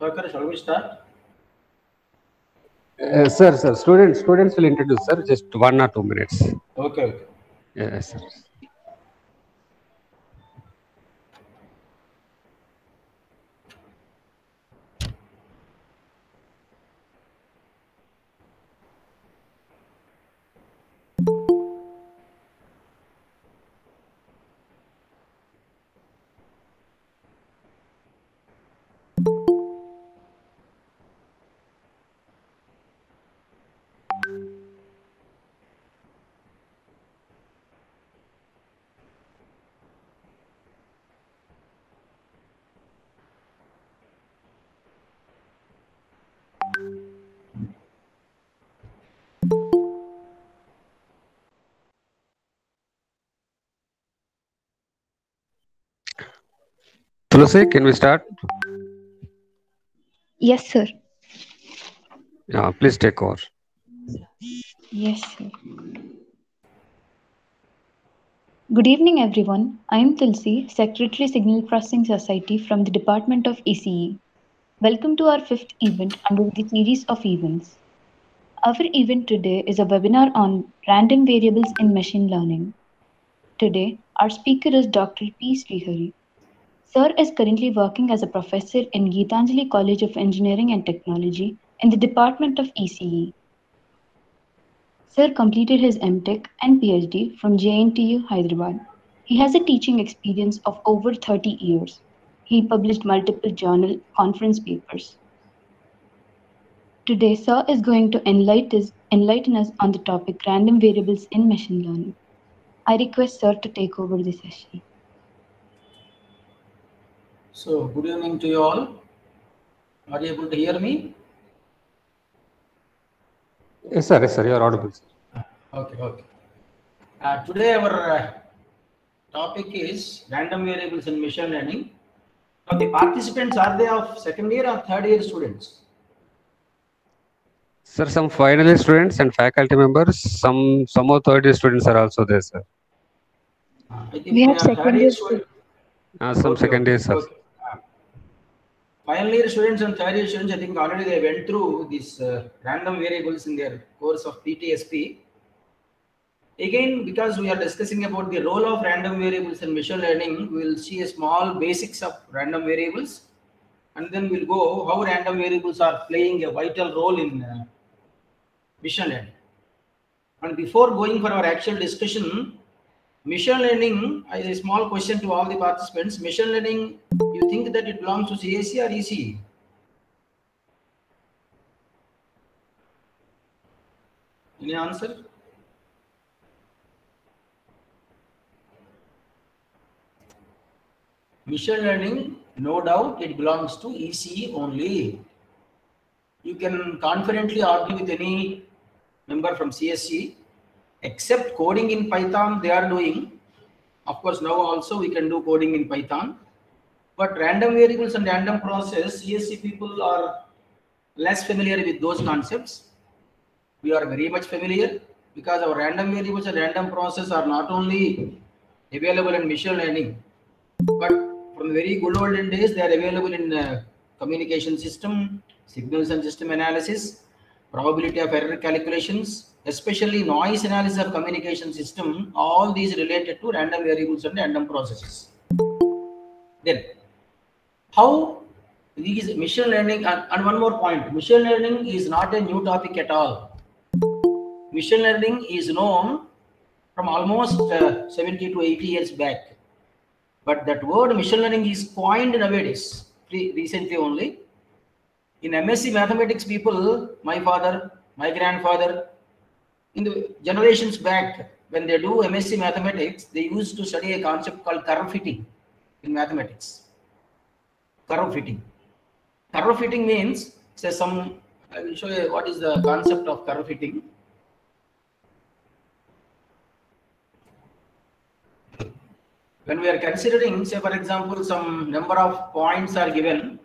Doctor, shall we start? Sir, students will introduce, sir. Just 1 or 2 minutes. Okay, okay. Yes, sir. Tulsi, can we start? Yes, sir. Please take over. Yes, sir. Good evening, everyone. I am Tulsi, Secretary Signal Processing Society from the Department of ECE. Welcome to our fifth event under the series of events. Our event today is a webinar on random variables in machine learning. Today, our speaker is Dr. P. Srihari. Sir is currently working as a professor in Geetanjali College of Engineering and Technology in the Department of ECE. Sir completed his MTech and PhD from JNTU, Hyderabad. He has a teaching experience of over 30 years. He published multiple journal conference papers. Today, Sir is going to enlighten us on the topic random variables in machine learning. I request Sir to take over the session. So, good evening to you all. Are you able to hear me? Yes, sir. Yes, sir. You are audible, sir. Okay, okay. Today our topic is random variables in machine learning. Now, the participants, are they of second year or third year students? Sir, some final year students and faculty members, some of third year students are also there, sir. If We they have are third second year year students, Some okay, second okay, year, sir. okay. Final year students and third year students, I think already they went through these random variables in their course of PTSP. Again, because we are discussing about the role of random variables in machine learning, we will see a small basics of random variables, and then we'll go how random variables are playing a vital role in machine learning. And before going for our actual discussion, machine learning, a small question to all the participants. Machine learning, you think that it belongs to CSE or ECE? Any answer? Machine learning, no doubt, it belongs to ECE only. You can confidently argue with any member from CSE, except coding in Python they are doing. Of course, now also we can do coding in Python. But random variables and random process, CSE people are less familiar with those concepts. We are very much familiar because our random variables and random process are not only available in machine learning, but from very good olden days, they are available in communication system, signals and system analysis, probability of error calculations, especially noise analysis of communication system. All these related to random variables and random processes. Then, how these machine learning, and one more point, machine learning is not a new topic at all. Machine learning is known from almost 70 to 80 years back. But that word machine learning is coined nowadays, recently only. In MSc mathematics people, my father, my grandfather, in the generations back, when they do MSc mathematics, they used to study a concept called curve fitting in mathematics. Curve fitting. Curve fitting means, say I will show you what is the concept of curve fitting. When we are considering, say for example, some number of points are given,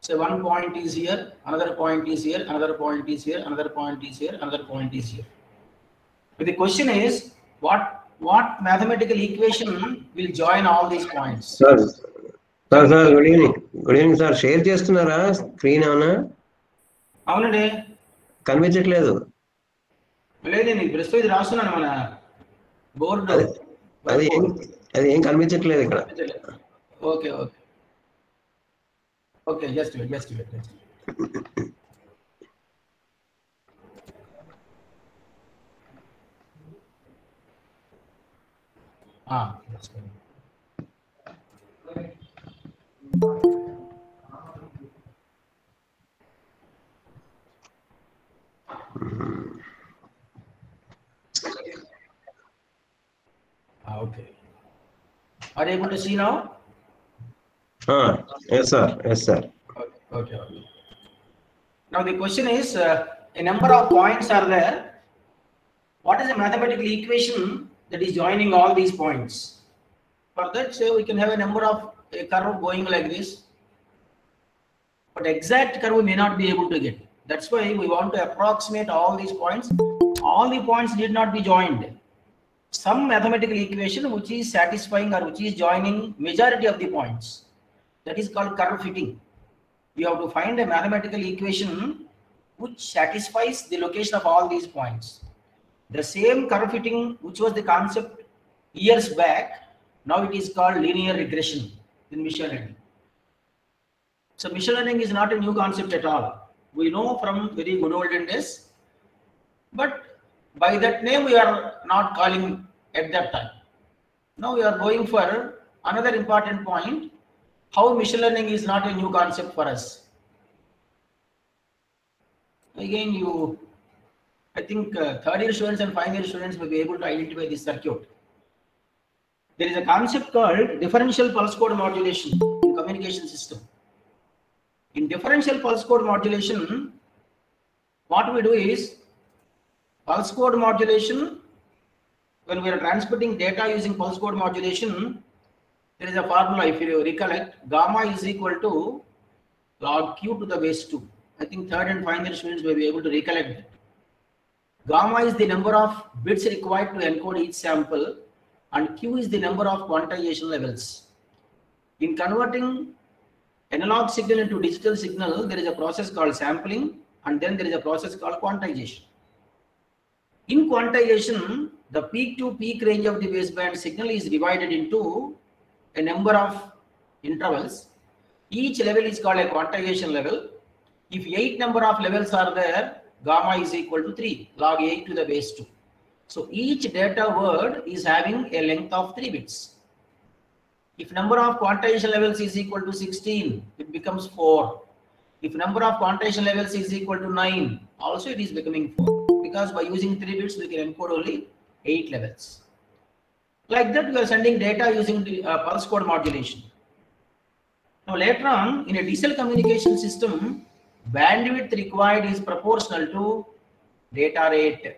say one point is here, another point is here, another point is here, another point is here, another point is here. But the question is, what mathematical equation will join all these points? Sir, sir good evening sir. Share చేస్తున్నారా screen? ఏమన్నా అవునండి, కనిపించట్లేదు. లేదండి, ప్రస్తుతం ఇది రాస్తున్నాను మన board. అది ఏం కనిపించట్లేదు ఇక్కడ. Okay okay okay, just wait. Okay. Are you able to see now? Yes sir. Okay. Now the question is, a number of points are there. What is the mathematical equation that is joining all these points? For that, say we can have a number of a curve going like this, but exact curve we may not be able to get. That's why we want to approximate all these points. All the points need not be joined. Some mathematical equation which is satisfying or which is joining majority of the points, that is called curve fitting. You have to find a mathematical equation which satisfies the location of all these points. The same curve fitting which was the concept years back, now it is called linear regression in machine learning. So machine learning is not a new concept at all. We know from very good olden days, but by that name we are not calling at that time. Now we are going for another important point, how machine learning is not a new concept for us. Again, I think third year students and final year students will be able to identify this circuit. There is a concept called differential pulse code modulation in communication system. In differential pulse code modulation, what we do is, pulse code modulation, when we are transmitting data using pulse code modulation, there is a formula, if you recollect, gamma is equal to log q to the base 2. I think third and final students will be able to recollect that. Gamma is the number of bits required to encode each sample, and q is the number of quantization levels. In converting analog signal into digital signal, there is a process called sampling, and then there is a process called quantization. In quantization, the peak to peak range of the baseband signal is divided into a number of intervals. Each level is called a quantization level. If 8 number of levels are there, gamma is equal to 3, log 8 to the base 2. So each data word is having a length of 3 bits. If number of quantization levels is equal to 16, it becomes 4. If number of quantization levels is equal to 9, also it is becoming 4. Because by using 3 bits, we can encode only 8 levels. Like that, we are sending data using the pulse code modulation. Now later on, in a digital communication system, bandwidth required is proportional to data rate.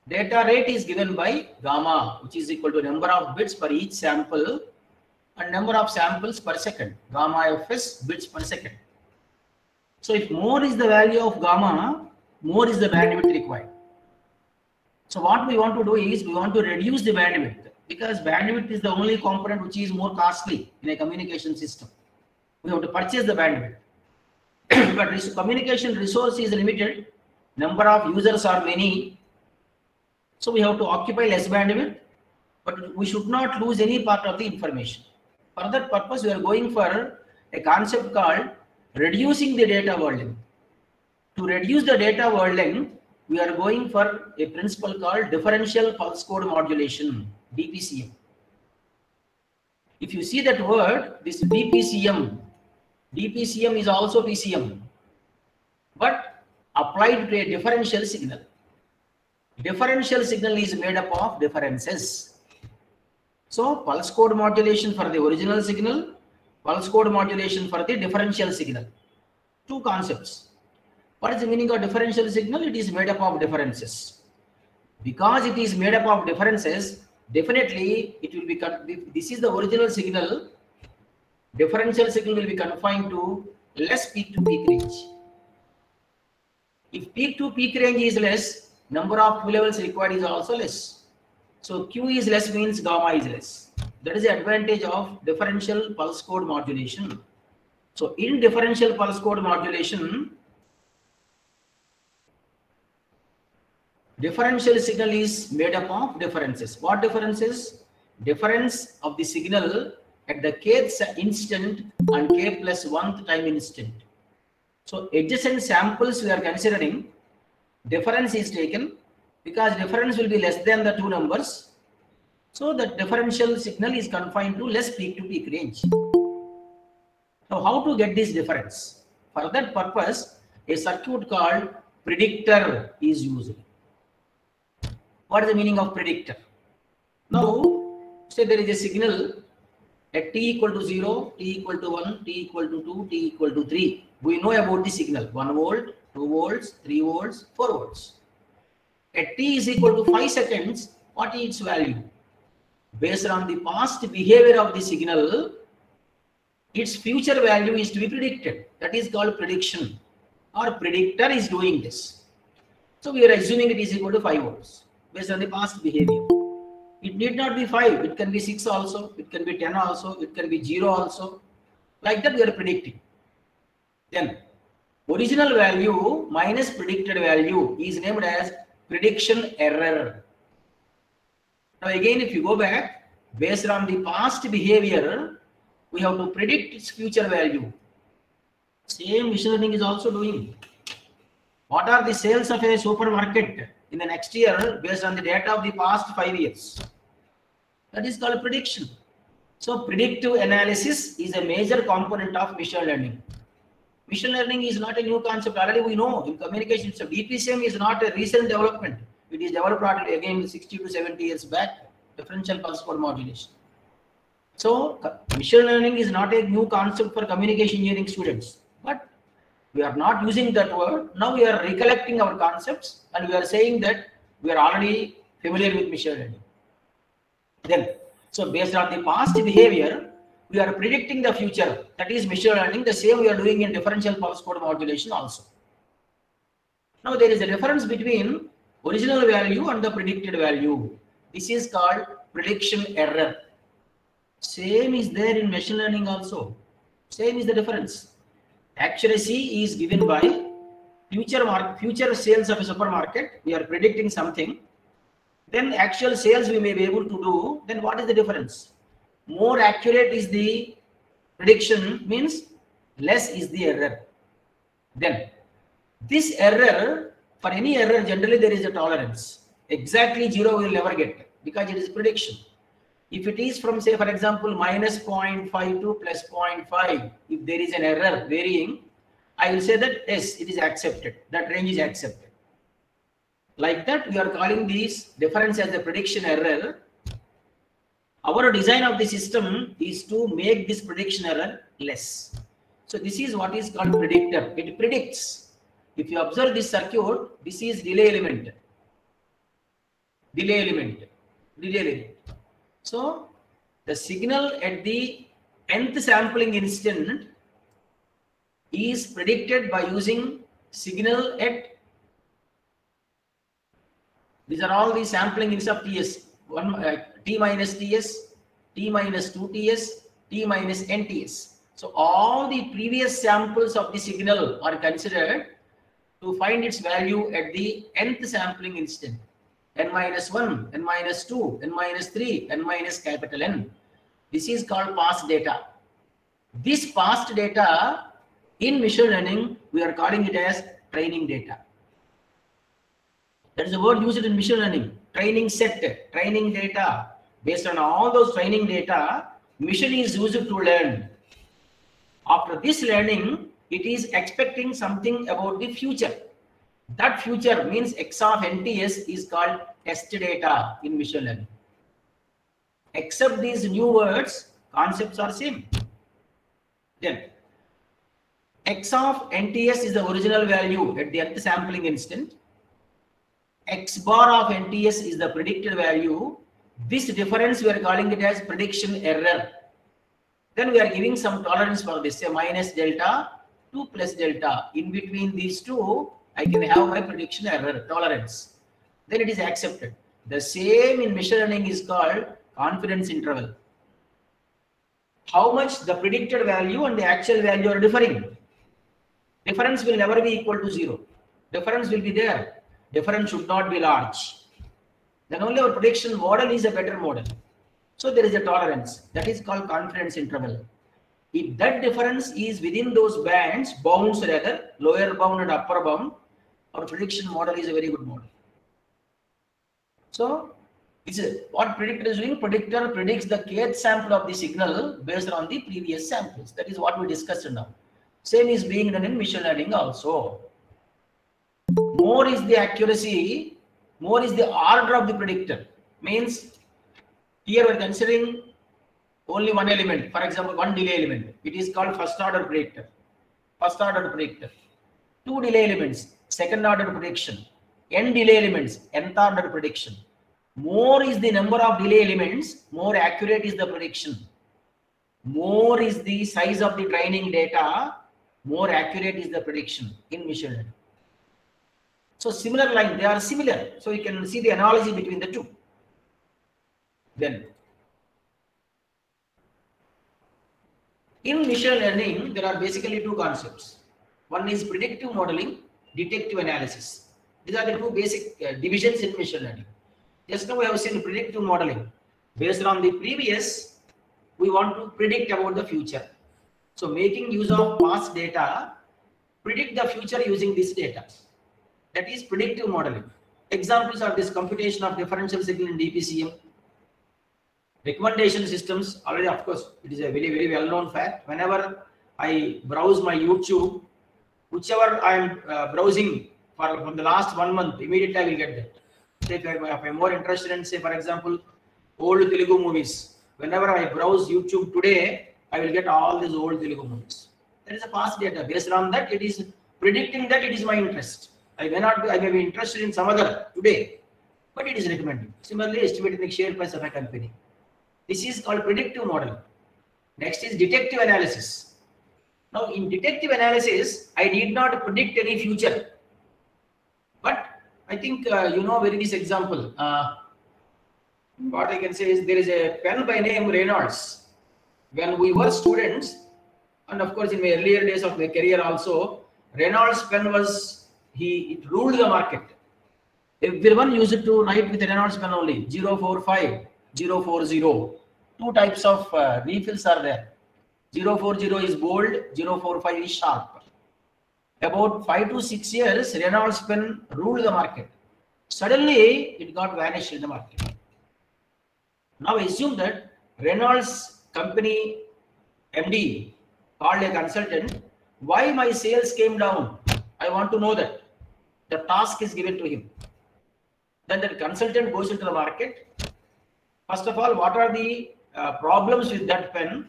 Data rate is given by gamma, which is equal to number of bits per each sample and number of samples per second, gamma fs bits per second. So if more is the value of gamma, more is the bandwidth required. So what we want to do is, we want to reduce the bandwidth, because bandwidth is the only component which is more costly in a communication system. We have to purchase the bandwidth. But communication resource is limited, number of users are many, so we have to occupy less bandwidth, but we should not lose any part of the information. For that purpose, we are going for a concept called reducing the data word length. To reduce the data word length, we are going for a principle called differential pulse code modulation, DPCM. If you see that word, this DPCM is also PCM, but applied to a differential signal. Differential signal is made up of differences. So pulse code modulation for the original signal, pulse code modulation for the differential signal. Two concepts. What is the meaning of differential signal? It is made up of differences. Because it is made up of differences, definitely it will be, this is the original signal, differential signal will be confined to less peak to peak range. If peak to peak range is less, number of Q levels required is also less. So Q is less means gamma is less. That is the advantage of differential pulse code modulation. So in differential pulse code modulation, differential signal is made up of differences. What differences? Difference of the signal at the kth instant and k plus 1th time instant. So adjacent samples we are considering, difference is taken because difference will be less than the two numbers. So the differential signal is confined to less peak to peak range. So how to get this difference? For that purpose, a circuit called predictor is used. What is the meaning of predictor? Now, say there is a signal at t equal to 0, t equal to 1, t equal to 2, t equal to 3. We know about the signal 1 volt, 2 volts, 3 volts, 4 volts. At t is equal to 5 seconds, what is its value? Based on the past behavior of the signal, its future value is to be predicted. That is called prediction. Our predictor is doing this. So we are assuming it is equal to 5 volts based on the past behavior. It need not be 5. It can be 6 also. It can be 10 also. It can be 0 also. Like that we are predicting. Then original value minus predicted value is named as prediction error. Now again, if you go back, based on the past behavior, we have to predict its future value. Same machine learning is also doing. What are the sales of a supermarket in the next year based on the data of the past 5 years? That is called prediction. So predictive analysis is a major component of machine learning. Machine learning is not a new concept. Already we know in communication. So DPCM is not a recent development. It is developed already again 60 to 70 years back. Differential pulse code modulation. So machine learning is not a new concept for communication engineering students. But we are not using that word. Now we are recollecting our concepts and we are saying that we are already familiar with machine learning. Then, so based on the past behavior, we are predicting the future. That is machine learning. The same we are doing in differential pulse code modulation also. Now there is a difference between original value and the predicted value. This is called prediction error. Same is there in machine learning also. Same is the difference. Accuracy is given by future sales of a supermarket. We are predicting something. Then actual sales we may be able to do. Then what is the difference? More accurate is the prediction, means less is the error. Then this error, for any error generally there is a tolerance. Exactly 0 we will never get because it is prediction. If it is from, say for example, minus 0.5 to plus 0.5, if there is an error varying, I will say that yes, it is accepted. That range is accepted. Like that, we are calling this difference as a prediction error. Our design of the system is to make this prediction error less. So this is what is called predictor. It predicts. If you observe this circuit, this is delay element. Delay element. Delay element. So the signal at the nth sampling instant is predicted by using signal at, these are all the sampling instead of TS, T minus TS, T minus 2TS, T minus NTS. So all the previous samples of the signal are considered to find its value at the nth sampling instant. N minus 1, N minus 2, N minus 3, N minus capital N. This is called past data. This past data in machine learning, we are calling it as training data. That is the word used in machine learning. Training set, training data. Based on all those training data, machine is used to learn. After this learning, it is expecting something about the future. That future means X of NTS is called test data in machine learning. Except these new words, concepts are same. Then X of NTS is the original value at the nth sampling instant. X bar of NTS is the predicted value. This difference we are calling it as prediction error. Then we are giving some tolerance for this, say minus delta to plus delta. In between these two, I can have my prediction error tolerance. Then it is accepted. The same in machine learning is called confidence interval. how much the predicted value and the actual value are differing. Difference will never be equal to 0. Difference will be there. Difference should not be large. Then only our prediction model is a better model. So there is a tolerance. That is called confidence interval. If that difference is within those bands, bounds rather, lower bound and upper bound, our prediction model is a very good model. So what predictor is doing? Predictor predicts the kth sample of the signal based on the previous samples. That is what we discussed now. Same is being done in machine learning also. More is the accuracy, more is the order of the predictor. Means here we are considering only one element, for example, one delay element. It is called first order predictor. First order predictor. Two delay elements, second order prediction. N delay elements, nth order prediction. More is the number of delay elements, more accurate is the prediction. More is the size of the training data, more accurate is the prediction in machine learning. So similar line, they are similar. So you can see the analogy between the two. Then in machine learning, there are basically two concepts. One is predictive modeling, detective analysis. These are the two basic divisions in machine learning. Just now we have seen predictive modeling. Based on the previous, we want to predict about the future. So making use of past data, predict the future using this data. That is predictive modeling. Examples are this computation of differential signal in DPCM. Recommendation systems, already of course, it is a very, very well-known fact. Whenever I browse my YouTube, whichever I am browsing from the last 1 month, immediately I will get that. Say if I'm more interested in, say for example, old Telugu movies. Whenever I browse YouTube today, I will get all these old Telugu movies. That is a past data. Based on that, it is predicting that it is my interest. I may be interested in some other today, but it is recommending. Similarly, estimating the share price of a company. This is called predictive modeling. Next is detective analysis. Now, in detective analysis, I need not predict any future. But I think you know very this example. What I can say is there is a pen by name Reynolds. When we were students, and of course in my earlier days of my career also, Reynolds pen was, it ruled the market. Everyone used it to write with Reynolds pen only, 045, 040. Two types of refills are there. 040 is bold, 045 is sharp. About 5 to 6 years, Reynolds pen ruled the market. Suddenly, it got vanished in the market. Now assume that Reynolds company MD called a consultant, why my sales came down? I want to know that. The task is given to him. Then the consultant goes into the market. First of all, what are the problems with that pen?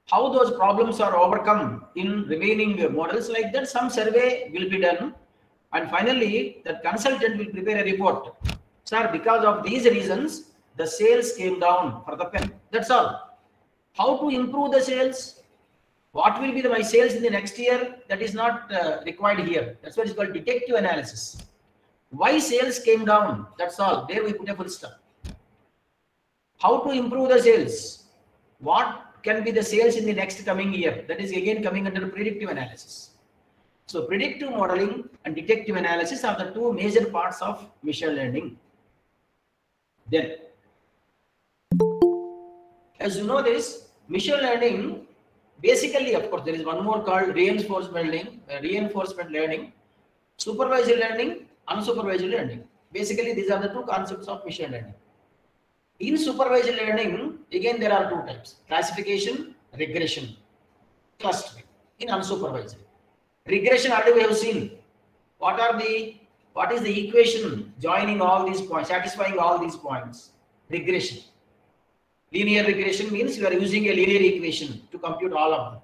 How those problems are overcome in remaining models, like that some survey will be done, and finally the consultant will prepare a report. Sir, because of these reasons the sales came down for the pen. That's all. How to improve the sales? What will be my sales in the next year? That is not required here. That's what is called detective analysis. Why sales came down? That's all. There we put a full stop. How to improve the sales? What can be the sales in the next coming year? That is again coming under predictive analysis. So predictive modeling and detective analysis are the two major parts of machine learning. Then, as you know this, machine learning, basically, of course, there is one more called reinforcement learning, supervised learning, unsupervised learning. Basically, these are the two concepts of machine learning. In supervised learning, again, there are two types: classification, regression, clustering. In unsupervised regression, already we have seen what is the equation joining all these points, satisfying all these points. Regression. Linear regression means you are using a linear equation to compute all of them.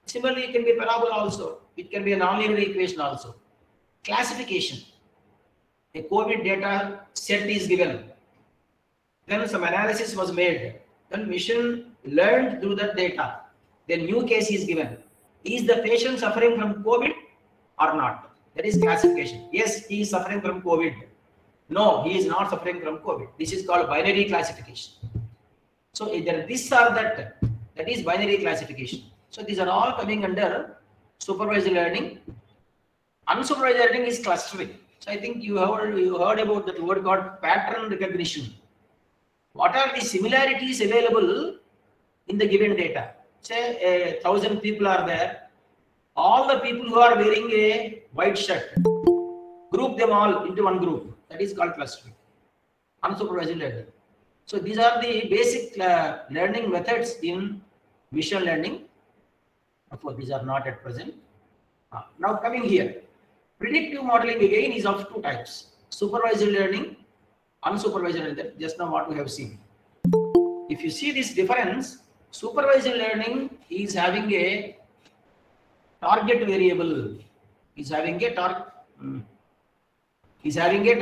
Similarly, it can be a parabola also. It can be a nonlinear equation also. Classification. A COVID data set is given. Then some analysis was made. Then machine learned through that data. Then new case is given. Is the patient suffering from COVID or not? That is classification. Yes, he is suffering from COVID. No, he is not suffering from COVID. This is called binary classification. So either this or that. That is binary classification. So these are all coming under supervised learning. Unsupervised learning is clustering. So I think you heard about that word called pattern recognition. What are the similarities available in the given data? Say 1,000 people are there. All the people who are wearing a white shirt, group them all into one group. That is called clustering. Unsupervised learning. So these are the basic learning methods in machine learning. Of course, these are not at present. Now coming here, predictive modeling again is of two types: supervised learning, unsupervised learning. Just now what we have seen. If you see this difference, supervised learning is having a target variable. Is having a target. Is having a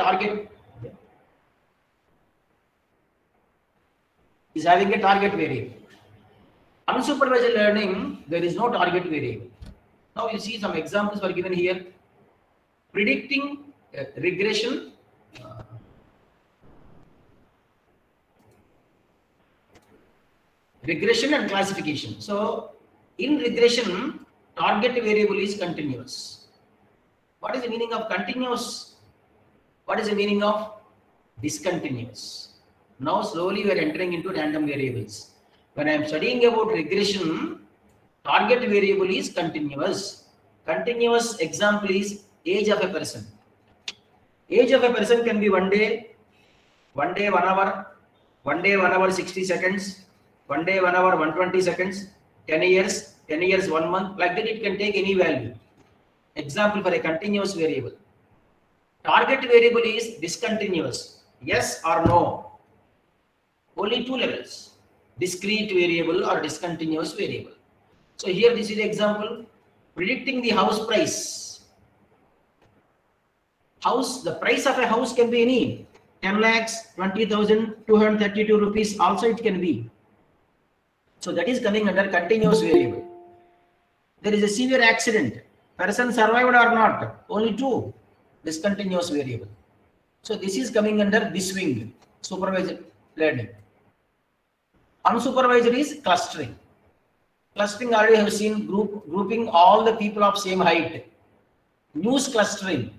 target variable. Unsupervised learning, there is no target variable. Now you see some examples are given here. Predicting regression. Regression and classification. So in regression, target variable is continuous. What is the meaning of continuous? What is the meaning of discontinuous? Now slowly we are entering into random variables. When I am studying about regression, target variable is continuous. Continuous example is age of a person. Age of a person can be 1 day, 1 day, 1 hour, 1 day, 1 hour, 60 seconds, 1 day, 1 hour, 120 seconds, 10 years, 10 years, 1 month. Like that it can take any value. Example for a continuous variable. Target variable is discontinuous. Yes or no. Only two levels. Discrete variable or discontinuous variable. So here this is the example. Predicting the house price. The price of a house can be any 10 lakhs, 20,232 rupees also it can be. So that is coming under continuous variable. There is a severe accident. Person survived or not? Only two. Discontinuous variable. So this is coming under this wing, supervised learning. Unsupervised is clustering. Clustering already have seen grouping all the people of same height. News clustering,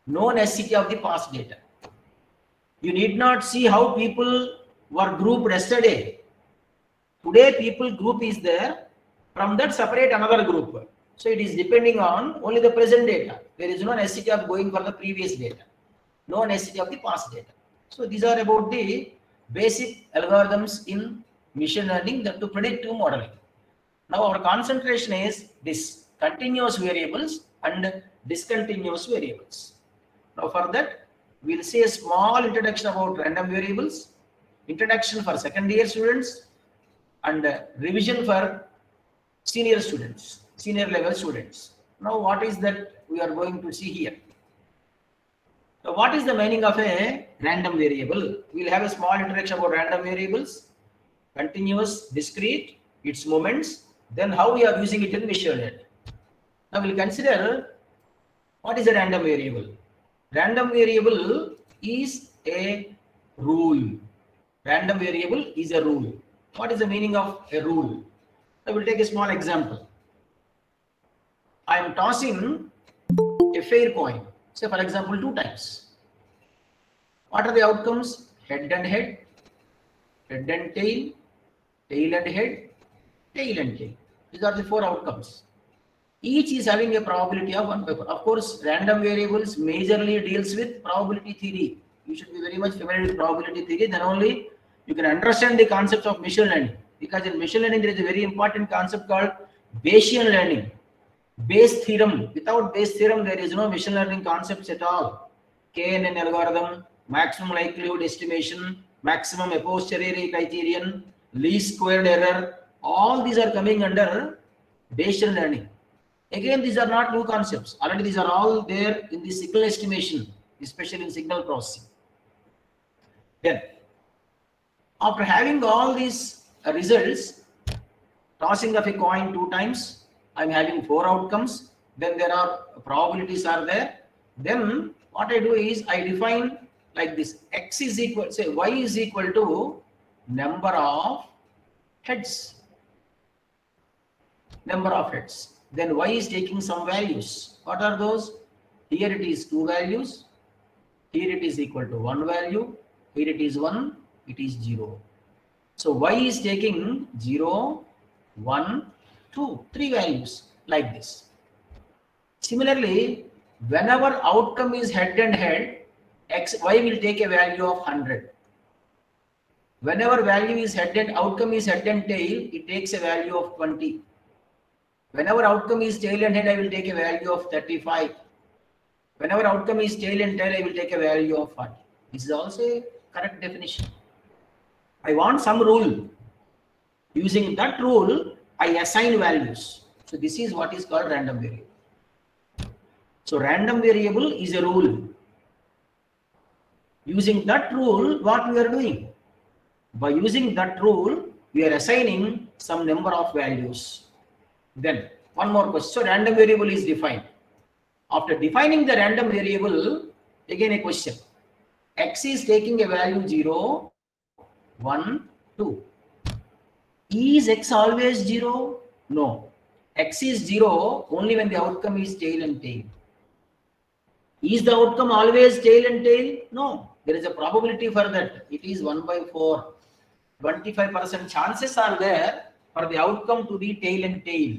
no necessity of the past data. You need not see how people were grouped yesterday. Today people group is there. From that separate another group. So it is depending on only the present data. There is no necessity of going for the previous data. No necessity of the past data. So these are about the basic algorithms in machine learning that to predictive modeling. Now our concentration is this continuous variables and discontinuous variables. Now for that we will see a small introduction about random variables, introduction for second year students, and revision for senior students, senior level students. Now what is that we are going to see here? So what is the meaning of a random variable? We will have a small introduction about random variables, continuous, discrete, its moments, then how we are using it in machine learning. Now we will consider what is a random variable. Random variable is a rule. Random variable is a rule. What is the meaning of a rule? I will take a small example. I am tossing a fair coin, say for example 2 times. What are the outcomes? Head and head, head and tail, tail and head, tail and tail. These are the 4 outcomes. Each is having a probability of 1/4. Of course, random variables majorly deals with probability theory. You should be very much familiar with probability theory. Then only you can understand the concepts of machine learning. Because in machine learning, there is a very important concept called Bayesian learning. Bayes theorem. Without Bayes theorem, there is no machine learning concepts at all. KNN algorithm, maximum likelihood estimation, maximum a posteriori criterion, least squared error. All these are coming under Bayesian learning. Again, these are not new concepts. Already these are all there in the signal estimation, especially in signal processing. Then, after having all these results, tossing of a coin 2 times, I'm having 4 outcomes. Then there are probabilities are there. Then what I do is I define like this: x is equal, say y is equal to number of heads. number of heads. Then y is taking some values. What are those? Here it is 2 values. Here it is equal to 1 value. Here it is 1. It is 0. So y is taking 0, 1, 2, 3 values like this. Similarly, whenever outcome is head and head, y will take a value of 100. Whenever value is head and outcome is head and tail, it takes a value of 20. Whenever outcome is tail and head, I will take a value of 35. Whenever outcome is tail and tail, I will take a value of 40. This is also a correct definition. I want some rule. Using that rule, I assign values. So this is what is called random variable. So random variable is a rule. Using that rule, what we are doing? By using that rule, we are assigning some number of values. Then one more question. So random variable is defined. After defining the random variable, again a question. X is taking a value 0, 1, 2. Is X always 0? No. X is 0 only when the outcome is tail and tail. Is the outcome always tail and tail? No. There is a probability for that. It is 1 by 4. 25% chances are there for the outcome to be tail and tail.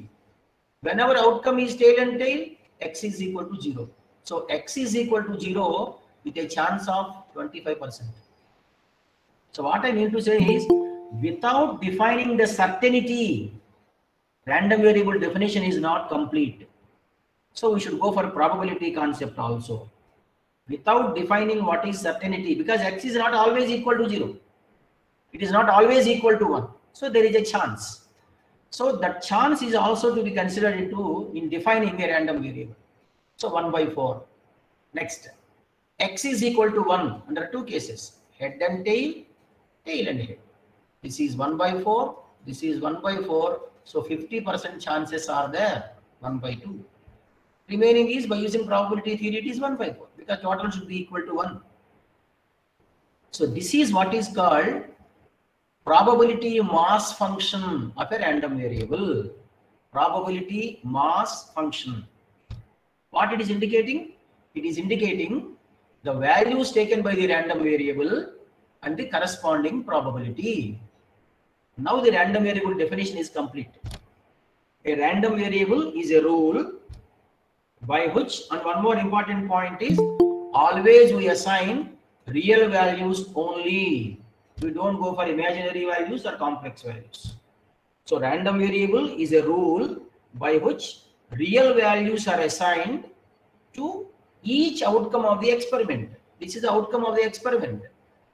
Whenever outcome is tail and tail, X is equal to 0. So X is equal to 0 with a chance of 25%. So what I mean to say is, without defining the certainty, random variable definition is not complete. So we should go for probability concept also. Without defining what is certainty, because X is not always equal to 0. It is not always equal to 1. So there is a chance. So that chance is also to be considered in defining a random variable. So 1 by 4. Next, X is equal to 1 under 2 cases, head and tail, tail and head. This is 1 by 4. This is 1 by 4. So 50% chances are there, 1 by 2. Remaining is by using probability theory, it is 1 by 4 because total should be equal to 1. So this is what is called probability mass function of a random variable. Probability mass function. What it is indicating? It is indicating the values taken by the random variable and the corresponding probability. Now the random variable definition is complete. A random variable is a rule by which, and one more important point is, always we assign real values only. We don't go for imaginary values or complex values. So random variable is a rule by which real values are assigned to each outcome of the experiment. This is the outcome of the experiment.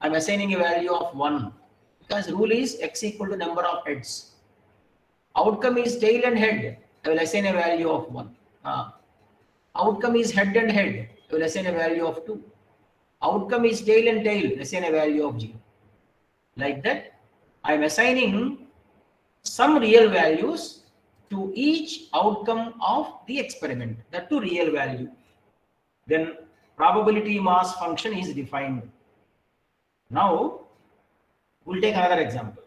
I'm assigning a value of 1 because rule is X equal to number of heads. Outcome is tail and head. I will assign a value of 1. Outcome is head and head. I will assign a value of 2. Outcome is tail and tail. Assign a value of 0. Like that, I am assigning some real values to each outcome of the experiment. That to real value. Then probability mass function is defined. Now, we'll take another example.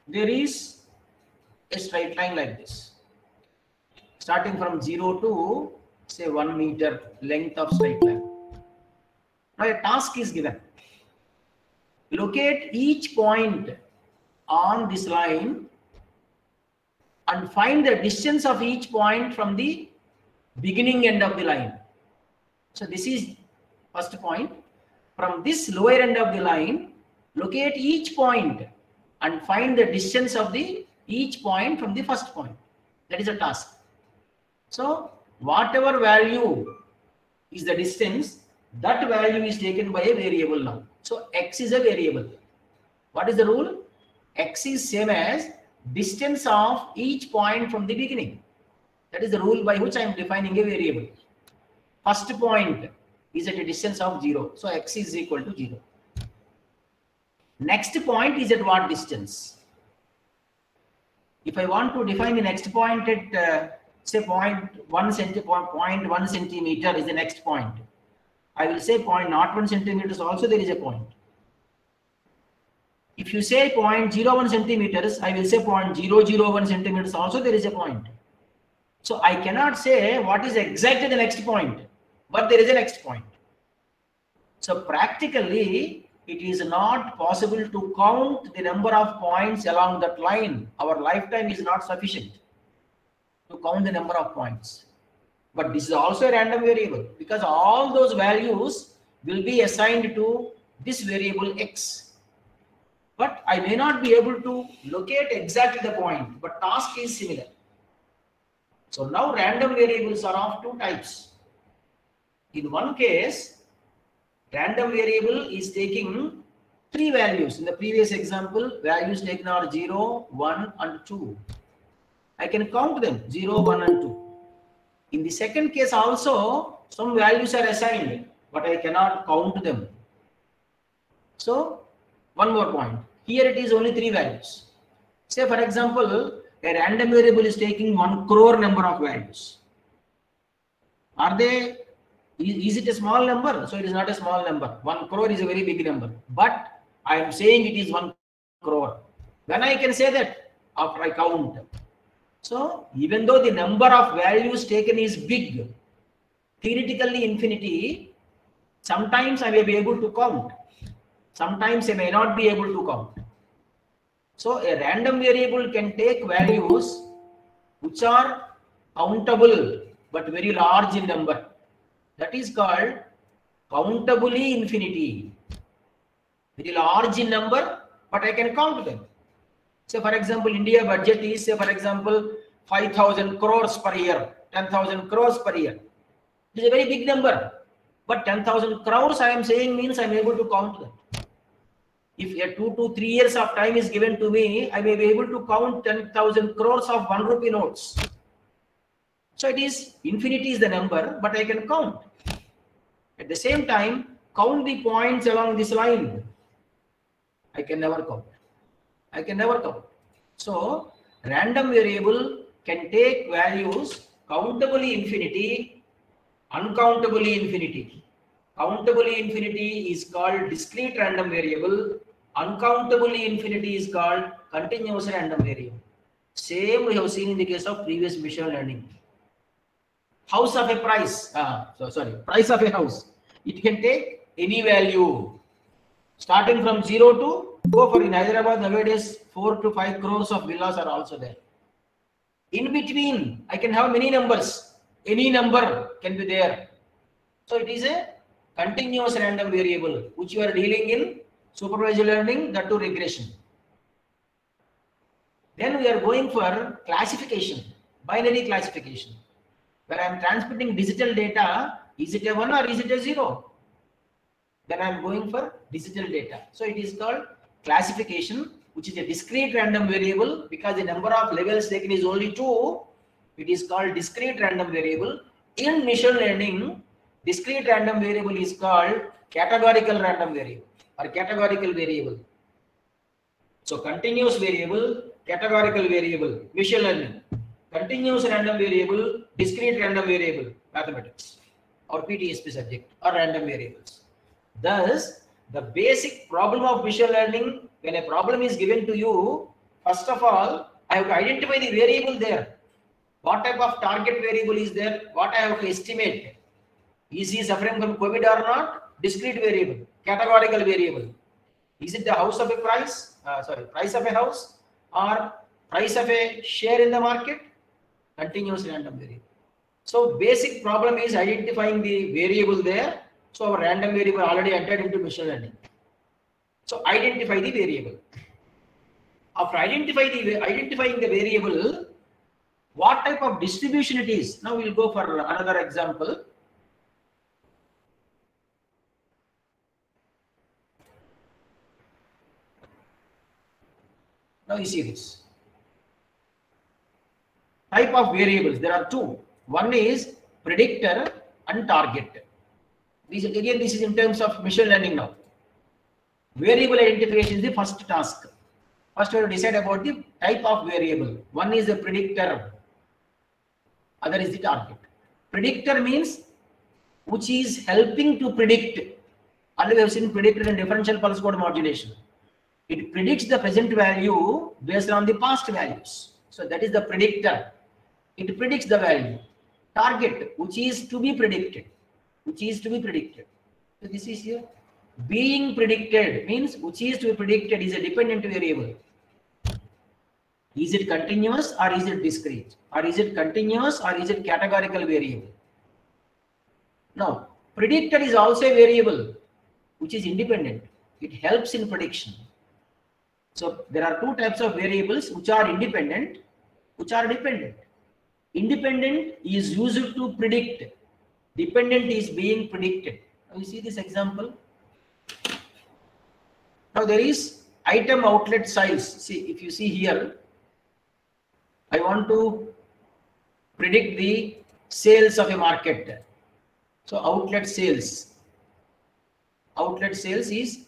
There is a straight line like this, starting from 0 to say 1 meter length of straight line. Now a task is given. Locate each point on this line and find the distance of each point from the beginning end of the line. So this is first point. From this lower end of the line, locate each point and find the distance of each point from the first point. That is a task. So whatever value is the distance, that value is taken by a variable now. So X is a variable. What is the rule? X is same as distance of each point from the beginning. That is the rule by which I am defining a variable. First point is at a distance of 0. So X is equal to 0. Next point is at what distance? If I want to define the next point at say 0.1 centimeter is the next point. I will say 0.01 centimeters also there is a point. If you say 0.01 centimeters, I will say 0.001 centimeters also there is a point. So I cannot say what is exactly the next point, but there is a next point. So practically, it is not possible to count the number of points along that line. Our lifetime is not sufficient to count the number of points. But this is also a random variable because all those values will be assigned to this variable x. But I may not be able to locate exactly the point, but task is similar. So now random variables are of two types. In one case, random variable is taking three values. In the previous example, values taken are 0, 1 and 2. I can count them 0, 1 and 2. In the second case also, some values are assigned, but I cannot count them. So, one more point. Here it is only three values. Say for example, a random variable is taking 1 crore number of values. Are they, is it a small number? So it is not a small number. 1 crore is a very big number. But I am saying it is 1 crore. When I can say that? After I count. So even though the number of values taken is big, theoretically infinity, sometimes I may be able to count. Sometimes I may not be able to count. So a random variable can take values which are countable but very large in number. That is called countably infinity. Very large in number, but I can count them. Say for example, India budget is, say for example, 5,000 crores per year, 10,000 crores per year. It is a very big number, but 10,000 crores I am saying means I am able to count them. If a 2 to 3 years of time is given to me, I may be able to count 10,000 crores of 1 rupee notes. So it is, infinity is the number, but I can count. At the same time, count the points along this line. I can never count. I can never count. So random variable can take values countably infinity, uncountably infinity. Countably infinity is called discrete random variable. Uncountably infinity is called continuous random variable. Same we have seen in the case of previous machine learning. House of a price, price of a house. It can take any value starting from 0 to go for in Hyderabad nowadays 4 to 5 crores of villas are also there. In between, I can have many numbers. Any number can be there. So it is a continuous random variable which you are dealing in supervised learning, that to regression. Then we are going for classification, binary classification, where I am transmitting digital data. Is it a 1 or is it a 0? Then I am going for digital data. So it is called classification, which is a discrete random variable because the number of levels taken is only 2. It is called discrete random variable. In machine learning, discrete random variable is called categorical random variable or categorical variable. So continuous variable, categorical variable, machine learning. Continuous random variable, discrete random variable, mathematics or PTSP subject or random variables. Thus, the basic problem of machine learning, when a problem is given to you, first of all, I have to identify the variable there. What type of target variable is there? What I have to estimate? Is he suffering from COVID or not? Discrete variable, categorical variable. Is it the house of a price? Price of a house or price of a share in the market? Continuous random variable. So basic problem is identifying the variable there. So our random variable already entered into machine learning. So identify the variable. After identifying the variable, what type of distribution it is? Now we'll go for another example. Now you see this. Type of variables, there are two. One is predictor and target. This is in terms of machine learning now. Variable identification is the first task. First we have to decide about the type of variable. One is the predictor, other is the target. Predictor means which is helping to predict. Already we have seen predictor in differential pulse code modulation. It predicts the present value based on the past values. So that is the predictor. It predicts the value. Target, which is to be predicted. Which is to be predicted. So this is here. Being predicted means which is to be predicted is a dependent variable. Is it continuous or is it discrete? Or is it continuous or is it categorical variable? Now, predictor is also a variable which is independent. It helps in prediction. So there are two types of variables which are independent, which are dependent. Independent is used to predict. Dependent is being predicted. Now you see this example. Now there is item outlet size. See, if you see here, I want to predict the sales of a market. So outlet sales. Outlet sales is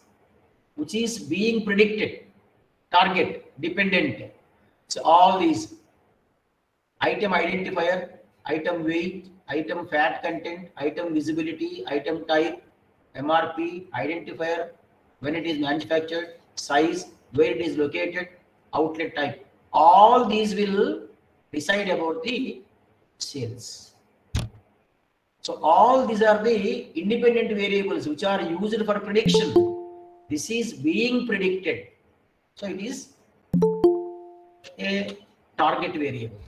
which is being predicted. Target, dependent. So all these item identifier, item weight, item fat content, item visibility, item type, MRP, identifier, when it is manufactured, size, where it is located, outlet type. All these will decide about the sales. So all these are the independent variables which are used for prediction. This is being predicted. So it is a target variable.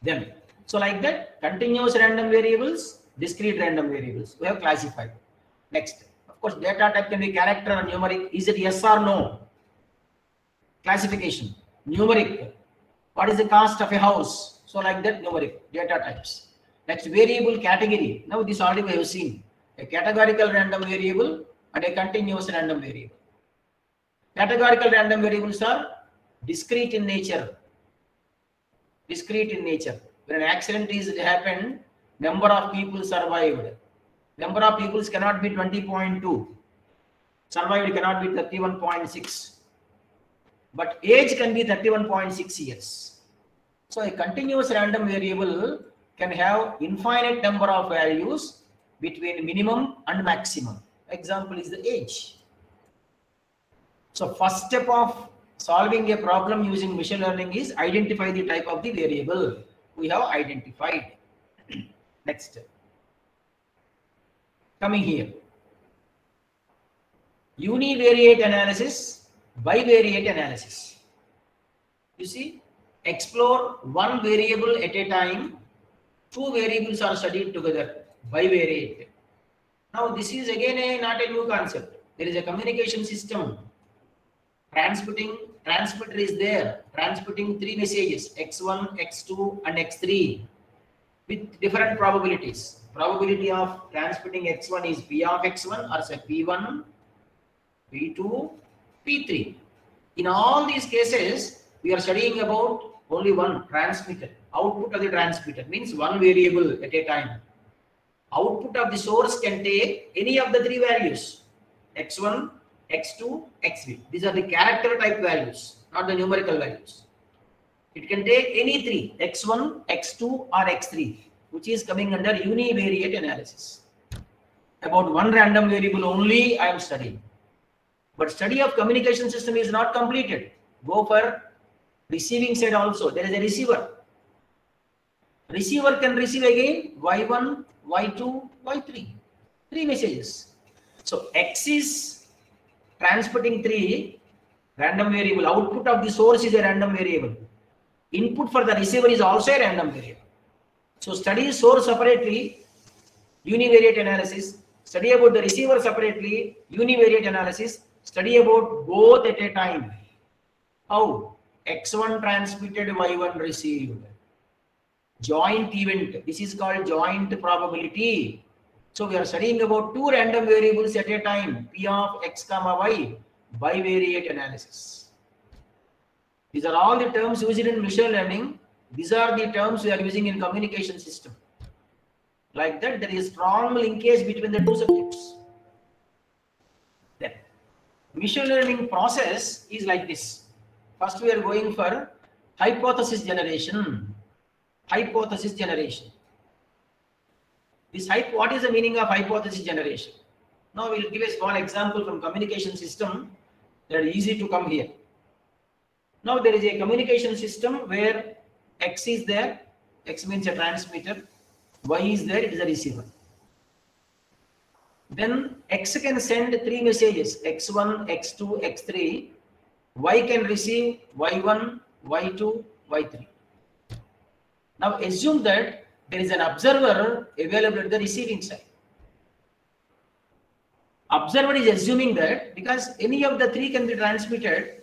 Then, so like that, continuous random variables, discrete random variables, we have classified. Next, of course, data type can be character or numeric. Is it yes or no? Classification. Numeric. What is the cost of a house? So like that, numeric, data types. Next, variable category. Now this already we have seen. A categorical random variable and a continuous random variable. Categorical random variables are discrete in nature. Discrete in nature. When an accident is happened, number of people survived. Number of people cannot be 20.2. Survived cannot be 31.6. But age can be 31.6 years. So a continuous random variable can have infinite number of values between minimum and maximum. Example is the age. So first step of solving a problem using machine learning is identify the type of the variable. We have identified. Next step. Coming here. Univariate analysis, bivariate analysis. You see, explore one variable at a time. Two variables are studied together, bivariate. Now this is again not a new concept. There is a communication system. Transmitter is there, transmitting three messages, X1, X2 and X3 with different probabilities. Probability of transmitting X1 is P of X1 or say P1, P2, P3. In all these cases, we are studying about only one transmitter. Output of the transmitter means one variable at a time. Output of the source can take any of the three values, X1, X2, X3. These are the character type values, not the numerical values. It can take any three, X1, X2 or X3, which is coming under univariate analysis. About one random variable only I am studying. But study of communication system is not completed. Go for receiving side also. There is a receiver. Receiver can receive again Y1, Y2, Y3. Three messages. So X is transmitting three random variable. Output of the source is a random variable. Input for the receiver is also a random variable. So study source separately, univariate analysis. Study about the receiver separately, univariate analysis. Study about both at a time. How? X1 transmitted, Y1 received. Joint event. This is called joint probability. So we are studying about two random variables at a time, P of X comma Y, bivariate analysis. These are all the terms used in machine learning. These are the terms we are using in communication system. Like that, there is strong linkage between the two subjects. Then, machine learning process is like this. First, we are going for hypothesis generation. Hypothesis generation. What is the meaning of hypothesis generation? Now we will give a small example from communication system. They are easy to come here. Now there is a communication system where X is there. X means a transmitter. Y is there. It is a receiver. Then X can send 3 messages: X1, X2, X3. Y can receive Y1, Y2, Y3. Now assume that there is an observer available at the receiving side. Observer is assuming that because any of the 3 can be transmitted,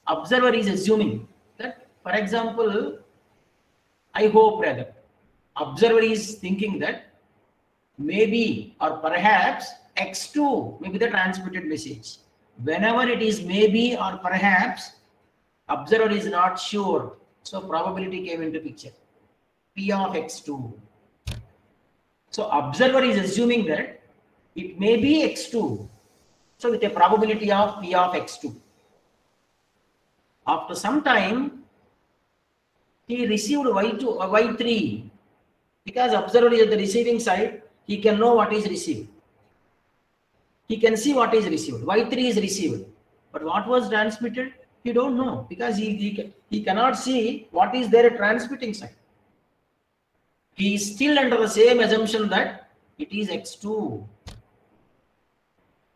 observer is assuming that, for example, I hope rather, observer is thinking that maybe or perhaps X2 may be the transmitted message. Whenever it is maybe or perhaps, observer is not sure. So probability came into picture. P of X2. So observer is assuming that it may be X2. So with a probability of P of X2. After some time, he received Y2 or Y3. Because observer is at the receiving side, he can know what is received. He can see what is received. Y3 is received. But what was transmitted? He don't know because he cannot see what is there at transmitting side. He is still under the same assumption that it is X2.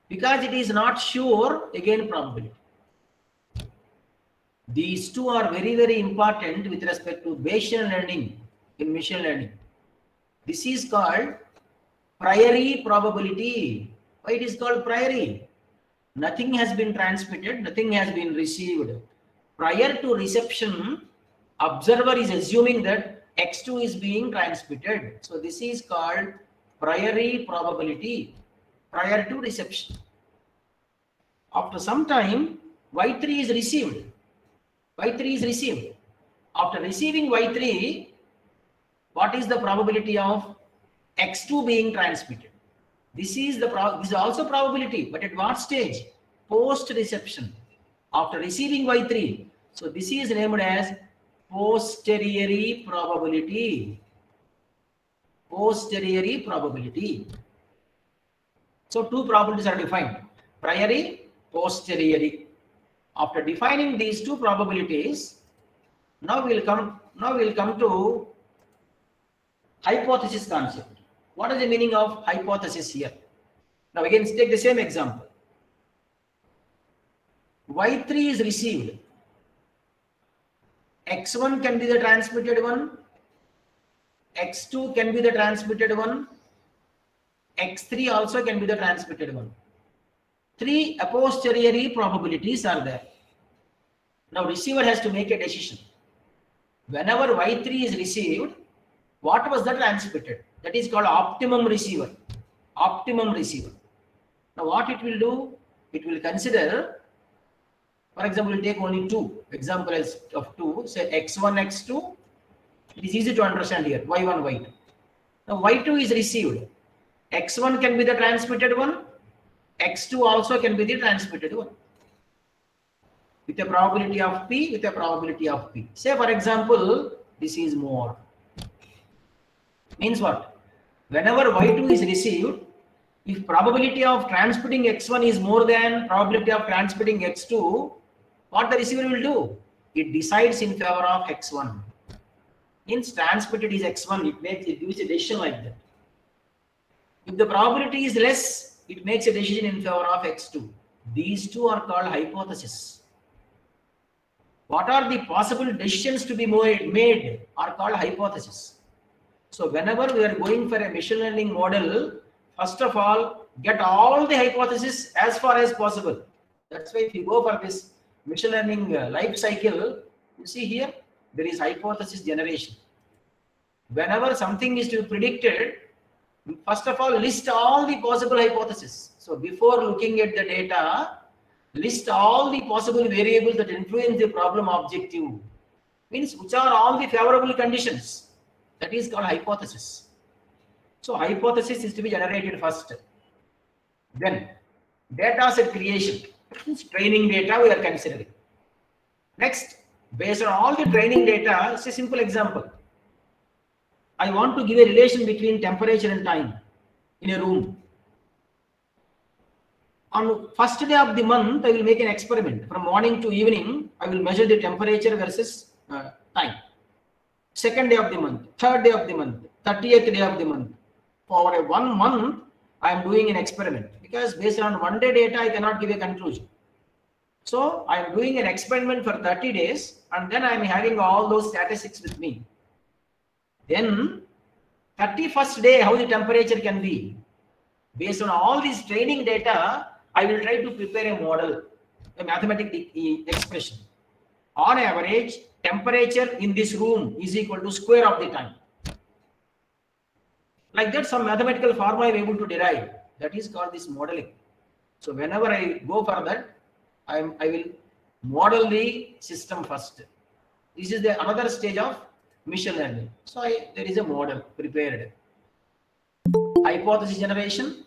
Because it is not sure, again probability. These two are very, very important with respect to Bayesian learning in machine learning. This is called priori probability. Why it is called priori? Nothing has been transmitted, nothing has been received. Prior to reception, observer is assuming that X2 is being transmitted. So this is called priori probability, prior to reception. After some time, Y3 is received. Y3 is received. After receiving Y3, what is the probability of X2 being transmitted? This is also probability, but at what stage? Post reception. After receiving Y3. So this is named as posteriori probability. Posteriori probability. So two probabilities are defined: priori, posteriori. After defining these two probabilities, now we'll come to hypothesis concept. What is the meaning of hypothesis here? Now again, take the same example. Y3 is received. X1 can be the transmitted one. X2 can be the transmitted one. X3 also can be the transmitted one. 3 a posteriori probabilities are there. Now receiver has to make a decision. Whenever Y3 is received, what was the transmitted? That is called optimum receiver. Optimum receiver. Now what it will do? It will consider, for example, we'll take only 2. Example of 2. Say X1, X2. It is easy to understand here. Y1, Y2. Now Y2 is received. X1 can be the transmitted one. X2 also can be the transmitted one. With a probability of P, with a probability of P. Say for example, this is more. Means what? Whenever Y2 is received, if probability of transmitting X1 is more than probability of transmitting X2, what the receiver will do? It decides in favor of X1. Means transmitted is X1, it gives a decision like that. If the probability is less, it makes a decision in favor of X2. These two are called hypotheses. What are the possible decisions to be made are called hypotheses. So whenever we are going for a machine learning model, first of all, get all the hypotheses as far as possible. That's why if you go for this machine learning life cycle, you see here, there is hypothesis generation. Whenever something is to be predicted, first of all, list all the possible hypotheses. So before looking at the data, list all the possible variables that influence the problem objective. Means which are all the favorable conditions. That is called hypothesis. So hypothesis is to be generated first. Then data set creation. Means training data we are considering. Next, based on all the training data, it's a simple example. I want to give a relation between temperature and time in a room. On first day of the month, I will make an experiment. From morning to evening, I will measure the temperature versus time. Second day of the month, third day of the month, 30th day of the month. For a 1 month, I am doing an experiment, because based on 1 day data, I cannot give a conclusion. So I am doing an experiment for 30 days, and then I am having all those statistics with me. Then 31st day, how the temperature can be. Based on all these training data, I will try to prepare a model, a mathematical expression. On average, temperature in this room is equal to square of the time. Like that, some mathematical formula I am able to derive. That is called this modeling. So whenever I go for that, I will model the system first. This is the another stage of machine learning. So there is a model prepared. Hypothesis generation,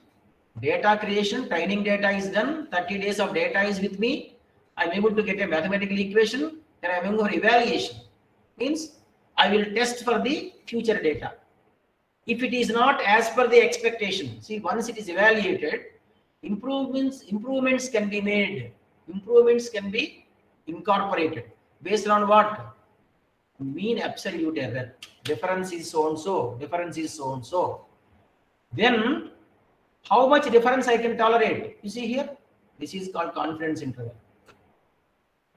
data creation, training data is done, 30 days of data is with me. I am able to get a mathematical equation, then I am going for evaluation. Means I will test for the future data. If it is not as per the expectation, see, once it is evaluated, improvements can be made, improvements can be incorporated. Based on what? Mean absolute error. Difference is so and so, difference is so and so. Then how much difference I can tolerate? You see here, this is called confidence interval.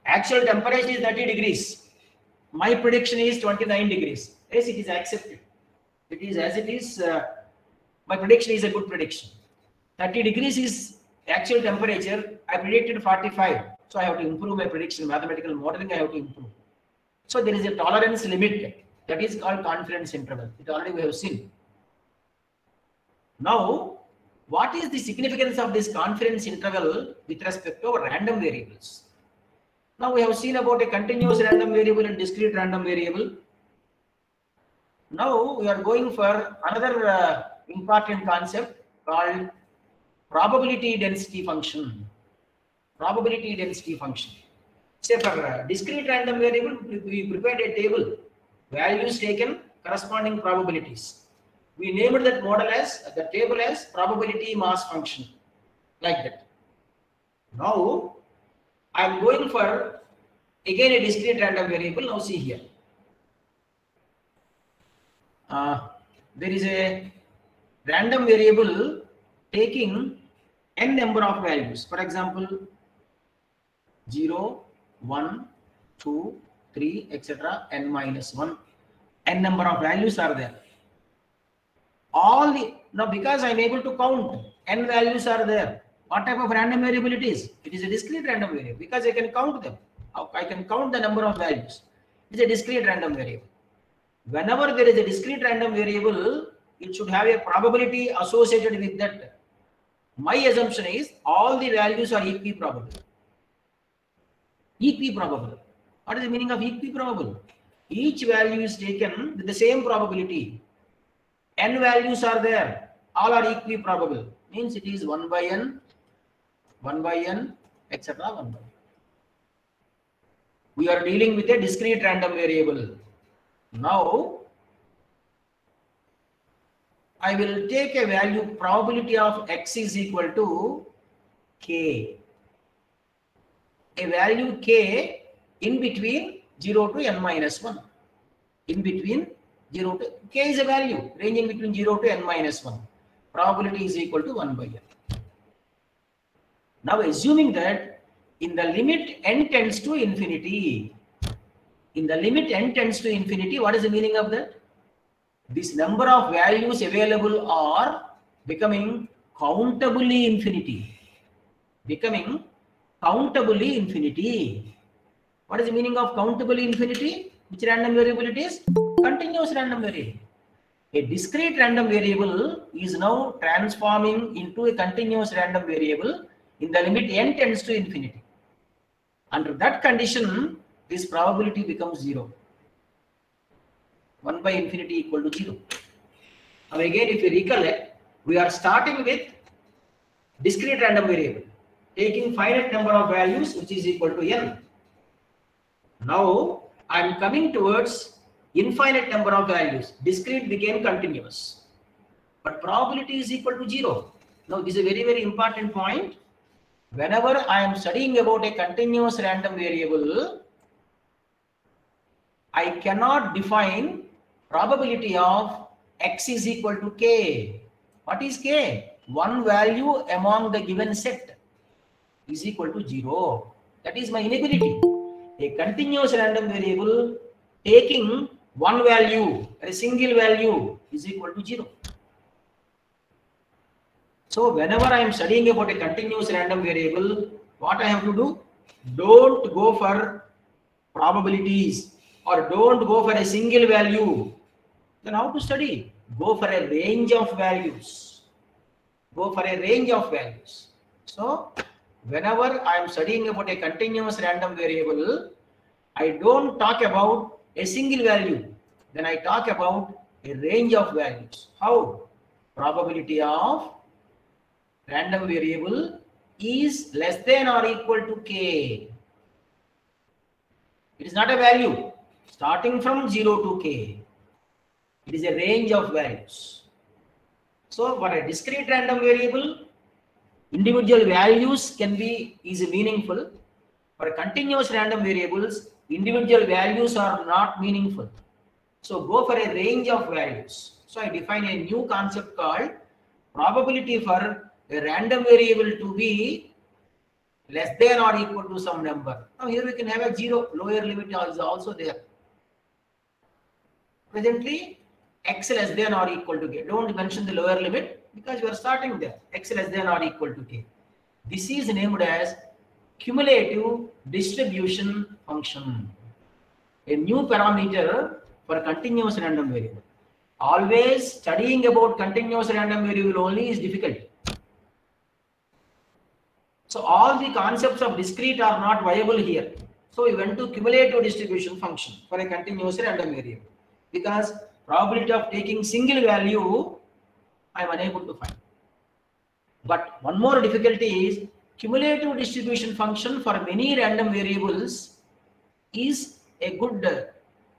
Actual temperature is 30 degrees. My prediction is 29 degrees. Yes, it is accepted. It is as it is. My prediction is a good prediction. 30 degrees is actual temperature. I predicted 45. So I have to improve my prediction. Mathematical modeling, I have to improve. So there is a tolerance limit. That is called confidence interval. It already we have seen. Now, what is the significance of this confidence interval with respect to random variables? Now we have seen about a continuous random variable and discrete random variable. Now we are going for another important concept called probability density function. Probability density function. Say for discrete random variable, we prepared a table, values taken, corresponding probabilities. We named that model as the table as probability mass function, like that. Now I am going for again a discrete random variable. Now see here. There is a random variable taking n number of values. For example, 0, 1, 2, 3, etc. n minus 1. N number of values are there. Now because I am able to count, n values are there. What type of random variable it is? It is a discrete random variable because I can count them. I can count the number of values. It is a discrete random variable. Whenever there is a discrete random variable, it should have a probability associated with that. My assumption is all the values are equiprobable. Equiprobable. What is the meaning of equiprobable? Each value is taken with the same probability. N values are there. All are equiprobable. Means it is 1 by n, etc. 1 by n. We are dealing with a discrete random variable. Now, I will take a value probability of x is equal to k. A value k in between 0 to n minus 1. In between 0 to k is a value ranging between 0 to n minus 1. Probability is equal to 1 by n. Now, assuming that in the limit n tends to infinity, what is the meaning of that? This number of values available are becoming countably infinity. What is the meaning of countably infinity? Which random variable it is? Continuous random variable. A discrete random variable is now transforming into a continuous random variable in the limit n tends to infinity. Under that condition, this probability becomes 0. 1 by infinity equal to 0. Now again, if you recollect, we are starting with discrete random variable, taking finite number of values which is equal to n. Now I am coming towards infinite number of values. Discrete became continuous, but probability is equal to 0. Now this is a very, very important point. whenever I am studying about a continuous random variable, I cannot define probability of x is equal to k. What is k? One value among the given set is equal to 0. That is my inability. A continuous random variable taking one value, a single value, is equal to 0. So whenever I am studying about a continuous random variable, what I have to do? Don't go for probabilities or don't go for a single value. Then how to study? Go for a range of values. Go for a range of values. So whenever I am studying about a continuous random variable, I don't talk about a single value. Then I talk about a range of values. How? Probability of random variable is less than or equal to k. It is not a value starting from 0 to k. It is a range of values. So for a discrete random variable, individual values can be meaningful. For continuous random variables, individual values are not meaningful. So go for a range of values. So I define a new concept called probability for a random variable to be less than or equal to some number. Now here we can have a 0, lower limit is also there. Presently, x less than or equal to k. Don't mention the lower limit because you are starting there. X less than or equal to k. This is named as cumulative distribution function. A new parameter for continuous random variable. Always studying about continuous random variable only is difficult. So all the concepts of discrete are not viable here. So we went to cumulative distribution function for a continuous random variable because probability of taking single value I am unable to find. But one more difficulty is cumulative distribution function for many random variables is a good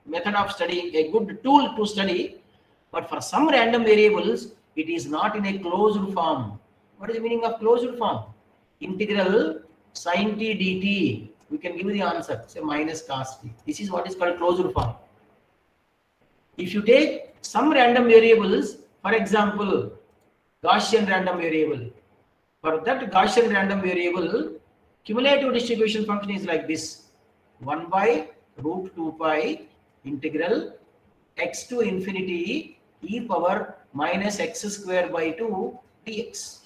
method of studying, a good tool to study. But for some random variables, it is not in a closed form. What is the meaning of closed form? Integral sin t dt. We can give the answer, say minus cos t. This is what is called closed form. If you take some random variables, for example, Gaussian random variable. For that Gaussian random variable, cumulative distribution function is like this. 1 by root 2 pi integral x to infinity e power minus x square by 2 dx.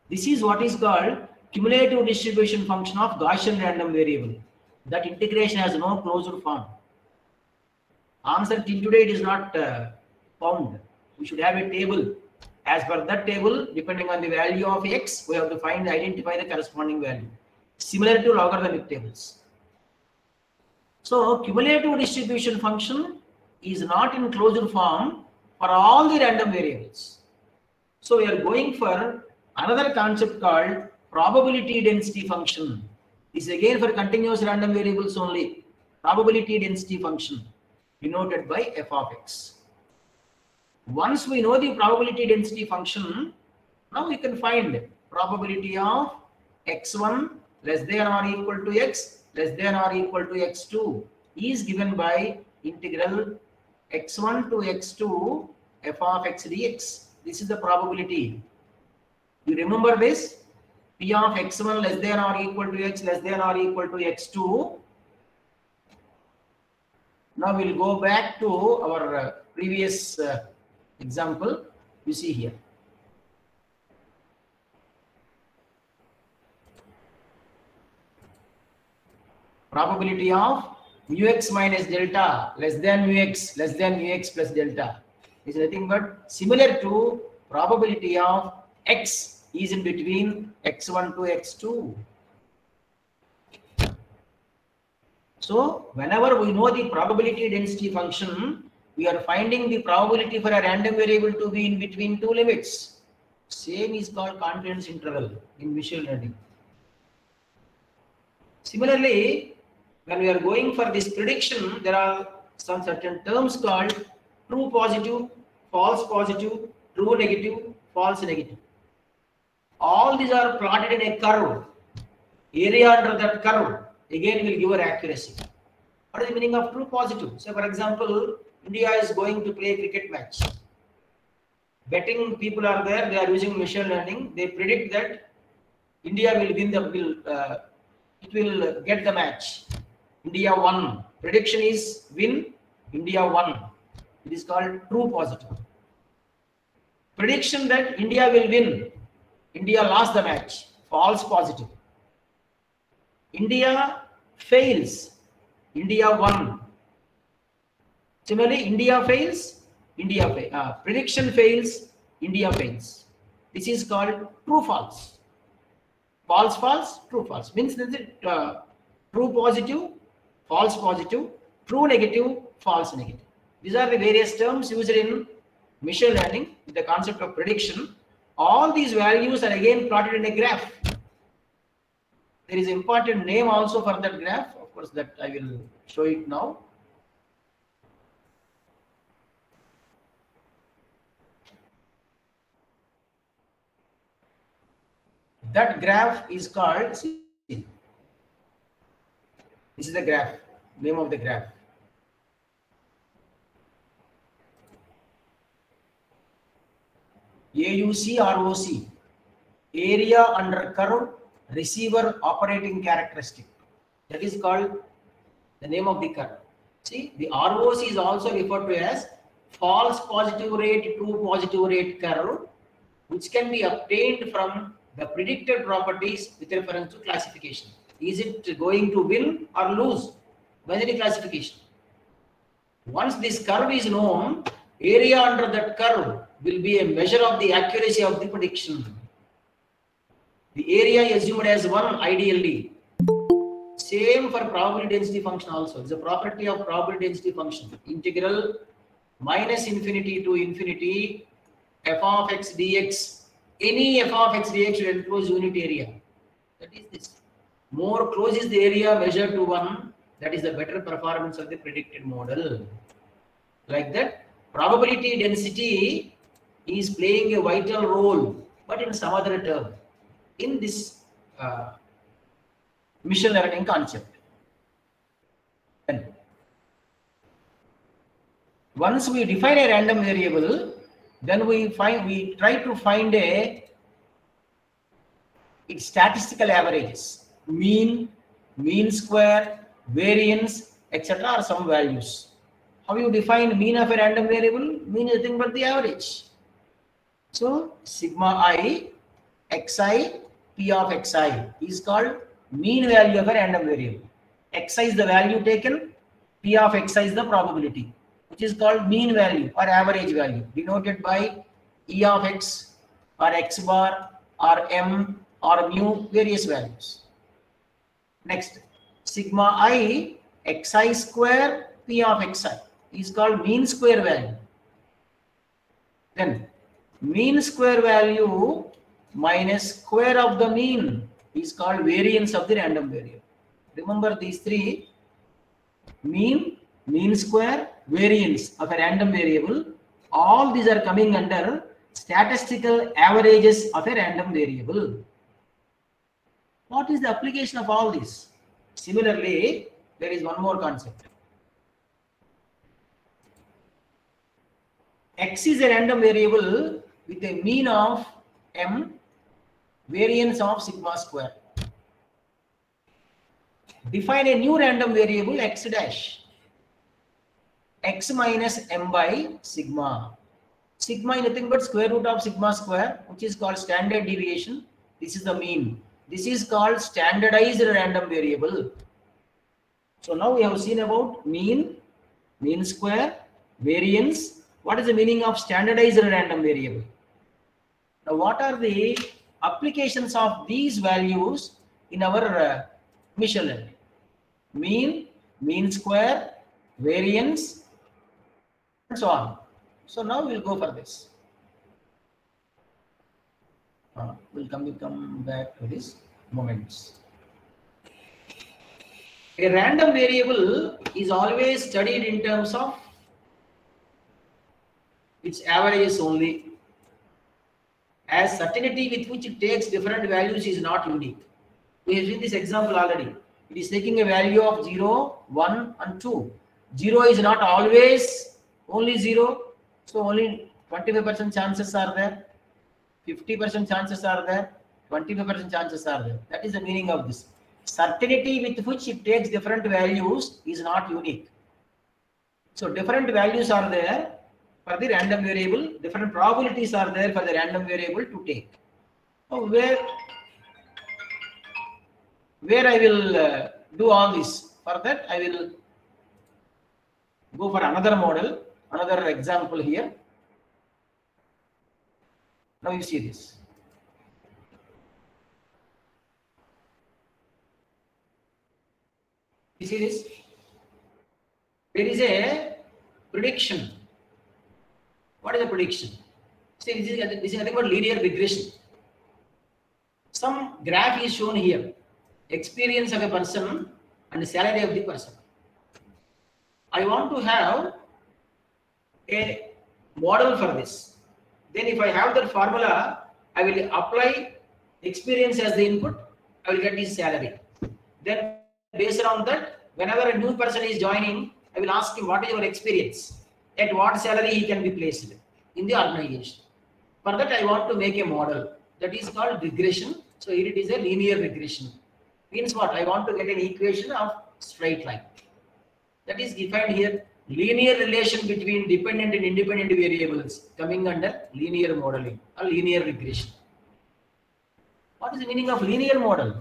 This is what is called cumulative distribution function of Gaussian random variable. That integration has no closed form. Answer till today it is not found. We should have a table. As per that table, depending on the value of x, we have to identify the corresponding value. Similar to logarithmic tables. So cumulative distribution function is not in closed form for all the random variables. So we are going for another concept called probability density function. This is again for continuous random variables only. Probability density function denoted by f of x. Once we know the probability density function, now we can find probability of x1 less than or equal to x less than or equal to x2 is given by integral x1 to x2 f of x dx. This is the probability. You remember this? P of x1 less than or equal to x less than or equal to x2. Now we'll go back to our previous example. You see here. Probability of mu x minus delta less than mu x plus delta is nothing but similar to probability of x is in between x1 to x2. So whenever we know the probability density function, we are finding the probability for a random variable to be in between two limits. Same is called confidence interval in machine learning. Similarly, when we are going for this prediction, there are some certain terms called true positive, false positive, true negative, false negative. All these are plotted in a curve. Area under that curve again will give our accuracy. What is the meaning of true positive? So, for example, India is going to play a cricket match. Betting people are there. They are using machine learning. They predict that India will win the it will get the match. India won. Prediction is win. India won. It is called true positive. Prediction that India will win. India lost the match. False positive. India fails. India won. Similarly, India fails. India fails. Prediction fails. India fails. This is called true false. False false. True false. Means true positive, false positive, true negative, false negative. These are the various terms used in machine learning with the concept of prediction. All these values are again plotted in a graph. There is an important name also for that graph. Of course, that I will show it now. That graph is called, see, this is the graph, name of the graph. AUC ROC, area under curve, receiver operating characteristic. That is called the name of the curve. See, the ROC is also referred to as false positive rate, true positive rate curve, which can be obtained from the predicted properties with reference to classification. Is it going to win or lose? Binary classification. Once this curve is known, area under that curve will be a measure of the accuracy of the prediction. The area assumed as 1 ideally. Same for probability density function also. It's a property of probability density function. Integral minus infinity to infinity f of x dx. Any f of x dx will enclose unit area. That is this. More close is the area measured to 1. That is the better performance of the predicted model. Like that, probability density is playing a vital role, but in some other term in this machine learning concept. And once we define a random variable, then we try to find its statistical averages, mean square, variance, etc. are some values. How you define mean of a random variable? Mean is nothing but the average. So sigma I xi p of xi is called mean value of a random variable. Xi is the value taken, p of xi is the probability, which is called mean value or average value, denoted by e of x or x bar or m or mu, various values. Next, sigma I xi square p of xi is called mean square value. Then mean square value minus square of the mean is called variance of the random variable. Remember these three: mean, mean square, variance of a random variable. All these are coming under statistical averages of a random variable. What is the application of all this? Similarly, there is one more concept. X is a random variable with a mean of m, variance of sigma square. Define a new random variable x dash. X minus m by sigma. Sigma is nothing but square root of sigma square, which is called standard deviation. This is the mean. This is called standardized random variable. So now we have seen about mean, mean square, variance. What is the meaning of standardized random variable? Now, what are the applications of these values in our machine learning? Mean, mean square, variance, and so on. So now we'll go for this. We'll come back to this moments. A random variable is always studied in terms of its averages only. as certainty with which it takes different values is not unique. We have seen this example already. It is taking a value of 0, 1 and 2. 0 is not always only 0. So only 25% chances are there. 50% chances are there. 25% chances are there. That is the meaning of this. Certainty with which it takes different values is not unique. So different values are there for the random variable. Different probabilities are there for the random variable to take. So where I will do all this. For that I will go for another model, another example here. Now you see this. You see this? There is a prediction. What is a prediction? See, this is nothing but linear regression. Some graph is shown here. Experience of a person and the salary of the person. I want to have a model for this. Then if I have that formula, I will apply experience as the input. I will get his salary. Then based on that, whenever a new person is joining, I will ask him what is your experience, at what salary he can be placed in the organization. For that I want to make a model that is called regression. So here it is a linear regression. Means what? I want to get an equation of straight line. That is defined here. Linear relation between dependent and independent variables coming under linear modeling or linear regression. What is the meaning of linear model?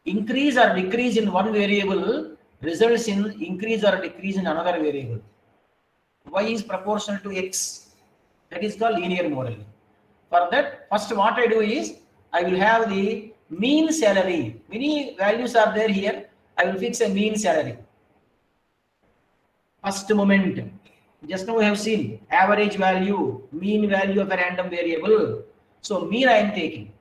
Increase or decrease in one variable results in increase or decrease in another variable. Y is proportional to X. That is called linear modeling. For that, first what I do is, I will have the mean salary. Many values are there here. I will fix a mean salary. First moment. Just now we have seen average value, mean value of a random variable. So mean I am taking.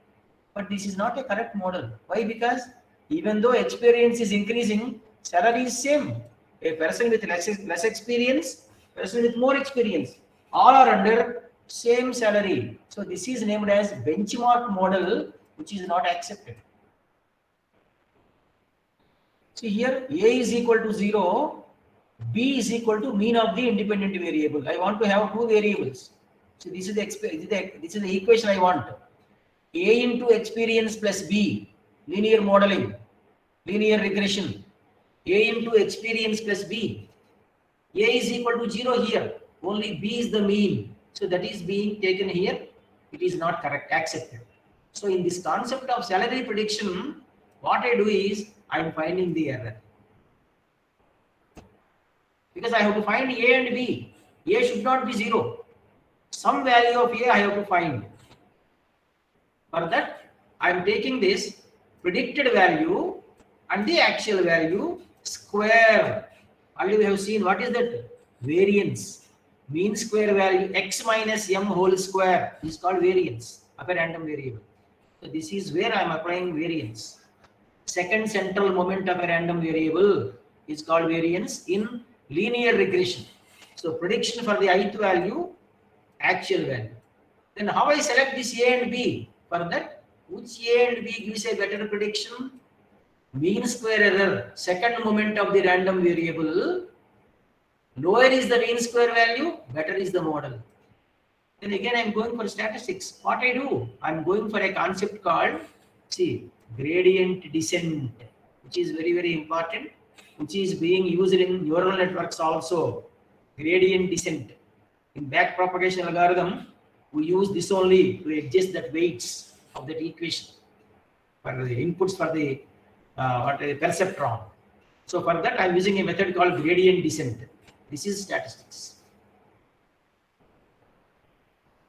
But this is not a correct model. Why? Because even though experience is increasing, salary is same. A person with less experience, person with more experience, all are under same salary. So this is named as benchmark model, which is not accepted. See here, A is equal to 0, B is equal to mean of the independent variable. I want to have two variables. So this is the equation I want. A into experience plus B, linear modeling, linear regression. A into experience plus B. A is equal to 0 here. Only B is the mean. So that is being taken here. It is not correct, accepted. So in this concept of salary prediction, what I do is I am finding the error. Because I have to find A and B. A should not be 0. Some value of A I have to find. For that, I am taking this predicted value and the actual value square. Already we have seen what is that? Variance. Mean square value x minus m whole square is called variance of a random variable. So this is where I am applying variance. Second central moment of a random variable is called variance in linear regression. So prediction for the ith value, actual value. Then how I select this A and B? For that, which A and B gives a better prediction? Mean square error, second moment of the random variable. Lower is the mean square value, better is the model. Then again I am going for statistics. What I do? I am going for a concept called, see, gradient descent, which is very, very important, which is being used in neural networks also. Gradient descent. In back propagation algorithm, we use this only to adjust that weights of that equation for the inputs for the perceptron. So for that I am using a method called gradient descent. This is statistics.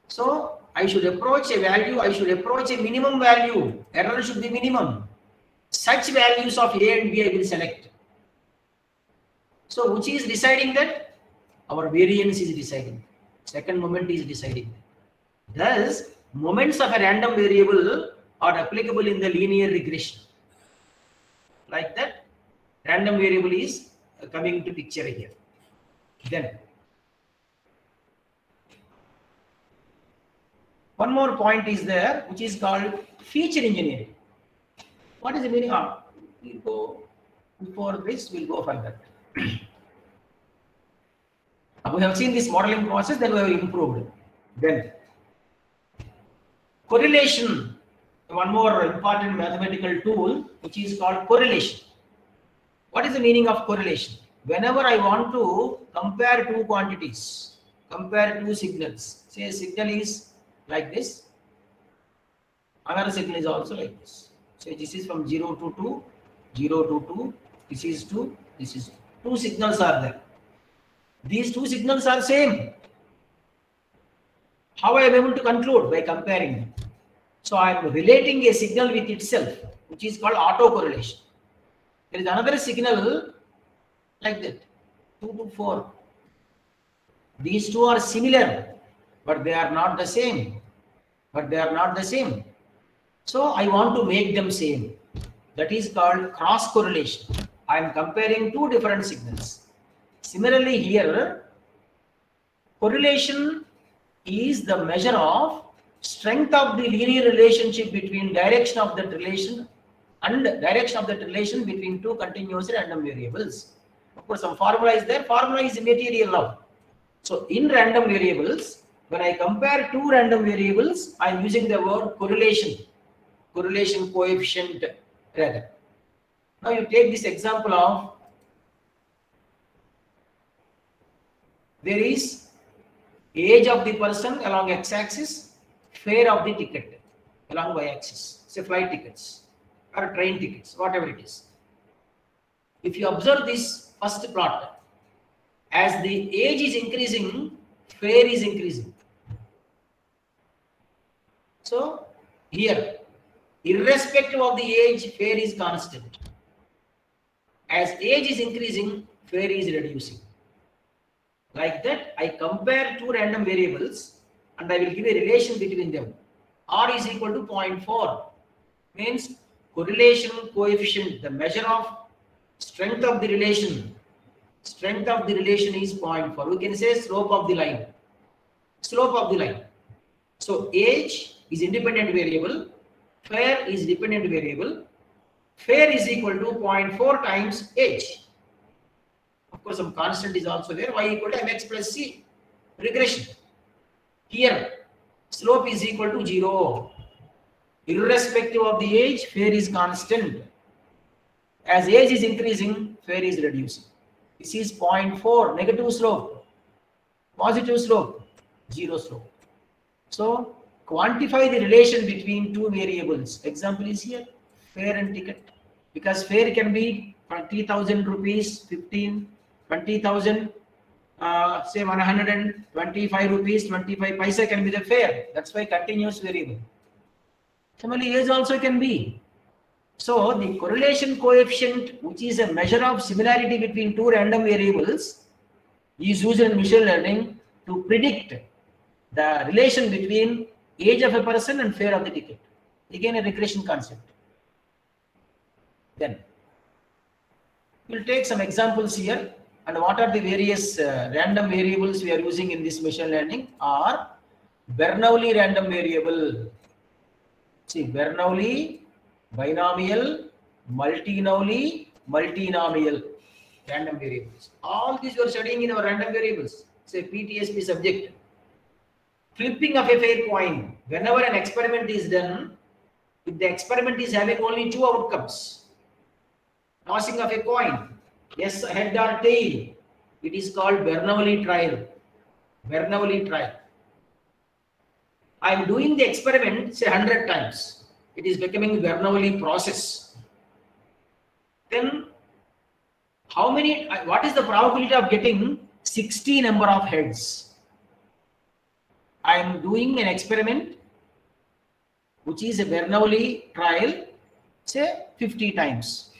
So I should approach a value, I should approach a minimum value. Error should be minimum. Such values of A and B I will select. So which is deciding that? Our variance is deciding. Second moment is deciding. Thus, moments of a random variable are applicable in the linear regression. Like that, random variable is coming to picture here. Then, one more point is there, which is called feature engineering. What is the meaning of? We'll go before this, we'll go further. We have seen this modeling process, then we have improved. Then correlation, one more important mathematical tool, which is called correlation. What is the meaning of correlation? Whenever I want to compare two quantities, compare two signals, say a signal is like this, another signal is also like this. So this is from 0 to 2, 0 to 2, this is 2, this is 2. Two signals are there. These two signals are same. How I am able to conclude? By comparing them. So I am relating a signal with itself, which is called autocorrelation. There is another signal like that, 2 to 4. These two are similar, but they are not the same. So I want to make them same. That is called cross correlation. I am comparing two different signals. Similarly here, correlation is the measure of strength of the linear relationship between direction of that relation and direction of that relation between two continuous random variables. Of course, some formula is there. Formula is material now. So in random variables, when I compare two random variables, I am using the word correlation coefficient rather. Now you take this example of, there is age of the person along x-axis, fare of the ticket along y-axis, say flight tickets or train tickets, whatever it is. If you observe this first plot, as the age is increasing, fare is increasing. So here, irrespective of the age, fare is constant. As age is increasing, fare is reducing. Like that, I compare two random variables and I will give a relation between them. R is equal to 0.4. Means correlation coefficient, the measure of strength of the relation. Strength of the relation is 0.4. We can say slope of the line. Slope of the line. So age is independent variable. Fare is dependent variable. Fare is equal to 0.4 times age. Of course, some constant is also there. Y equal to mx plus c. Regression. Here, slope is equal to 0. Irrespective of the age, fare is constant. As age is increasing, fare is reducing. This is 0.4, negative slope. Positive slope, 0 slope. So, quantify the relation between two variables. Example is here, fare and ticket. Because fare can be 20,000 rupees, 15, 20,000, say 125 rupees, 25 paisa can be the fare. That's why continuous variable. Similarly, age also can be. So the correlation coefficient, which is a measure of similarity between two random variables, is used in machine learning to predict the relation between age of a person and fare of the ticket. Again, a regression concept. Then we'll take some examples here. And what are the various random variables we are using in this machine learning are Bernoulli random variable. See, Bernoulli, binomial, multinomial random variables. All these we are studying in our random variables. Say PTSP subject. Flipping of a fair coin. Whenever an experiment is done, if the experiment is having only two outcomes, tossing of a coin, yes, head or tail, it is called Bernoulli trial. Bernoulli trial. I am doing the experiment, say 100 times. It is becoming Bernoulli process. Then, what is the probability of getting 60 number of heads? I am doing an experiment, which is a Bernoulli trial, say 50 times.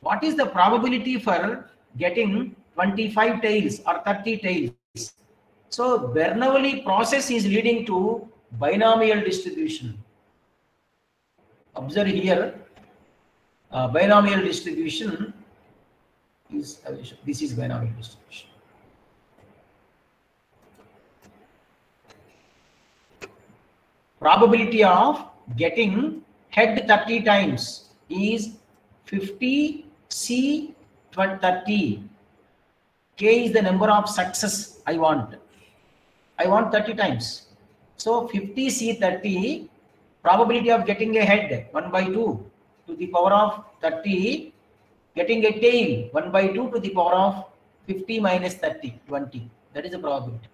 What is the probability for getting 25 tails or 30 tails? So Bernoulli process is leading to binomial distribution. Observe here, binomial distribution is, this is binomial distribution. probability of getting head 30 times is 50 C 30. K is the number of success I want. I want 30 times. So 50 C 30, probability of getting a head 1 by 2 to the power of 30, getting a tail 1 by 2 to the power of 50 minus 30, 20. That is the probability.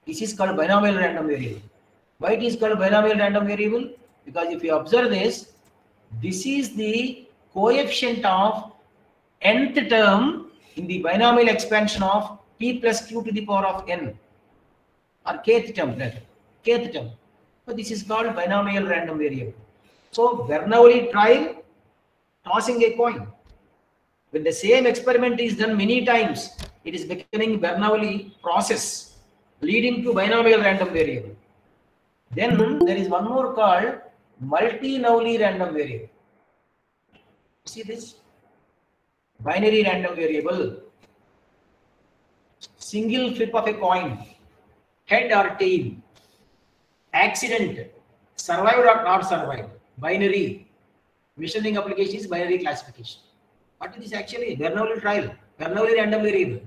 This is called binomial random variable. Why it is called binomial random variable? Because if you observe this, this is the coefficient of nth term in the binomial expansion of p plus q to the power of n, or kth term, rather. Kth term. So this is called binomial random variable. So Bernoulli trial, tossing a coin. When the same experiment is done many times, it is becoming Bernoulli process, leading to binomial random variable. Then there is one more called multi-Nowli random variable. See this? Binary random variable. Single flip of a coin, head or tail, accident, survived or not survived, binary. Machining application is binary classification. What is this actually? Bernoulli trial, Bernoulli random variable.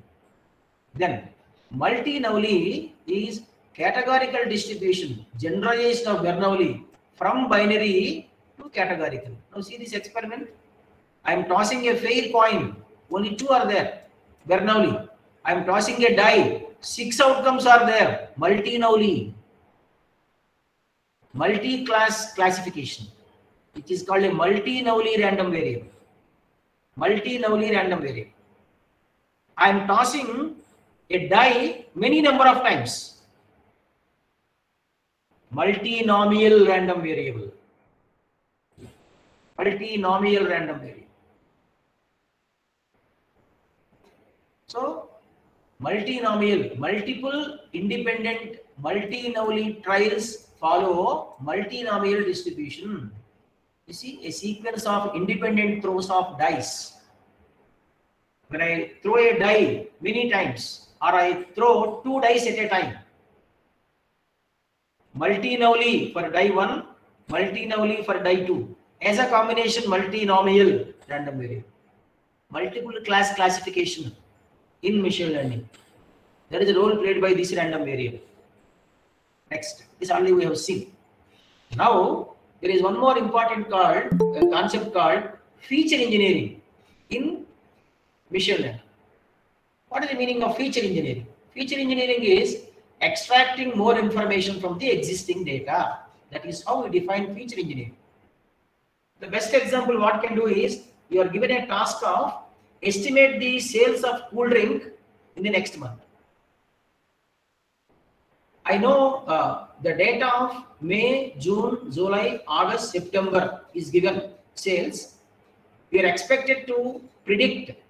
Then multi-Nowli is categorical distribution, generalization of Bernoulli from binary to categorical. Now see this experiment. I am tossing a fair coin, only 2 are there, Bernoulli. I am tossing a die, 6 outcomes are there, multi-Nowli. Multi-class classification, which is called a multi-Nowli random variable. Multi-Nowli random variable. I am tossing a die many number of times. Multinomial random variable. Multinomial random variable. So, multinomial, multiple independent multi-Nowli trials follow multinomial distribution. You see, a sequence of independent throws of dice. When I throw a die many times, or I throw 2 dice at a time, multi-Nowli for die 1, multi-Nowli for die 2, as a combination multinomial random variable. Multiple class classification in machine learning. There is a role played by this random variable. Next, this already we have seen. Now, there is one more important concept called feature engineering in machine learning. What is the meaning of feature engineering? Feature engineering is extracting more information from the existing data. That is how we define feature engineering. The best example what can do is, you are given a task of estimate the sales of cool drink in the next month. I know the data of May, June, July, August, September is given sales. We are expected to predict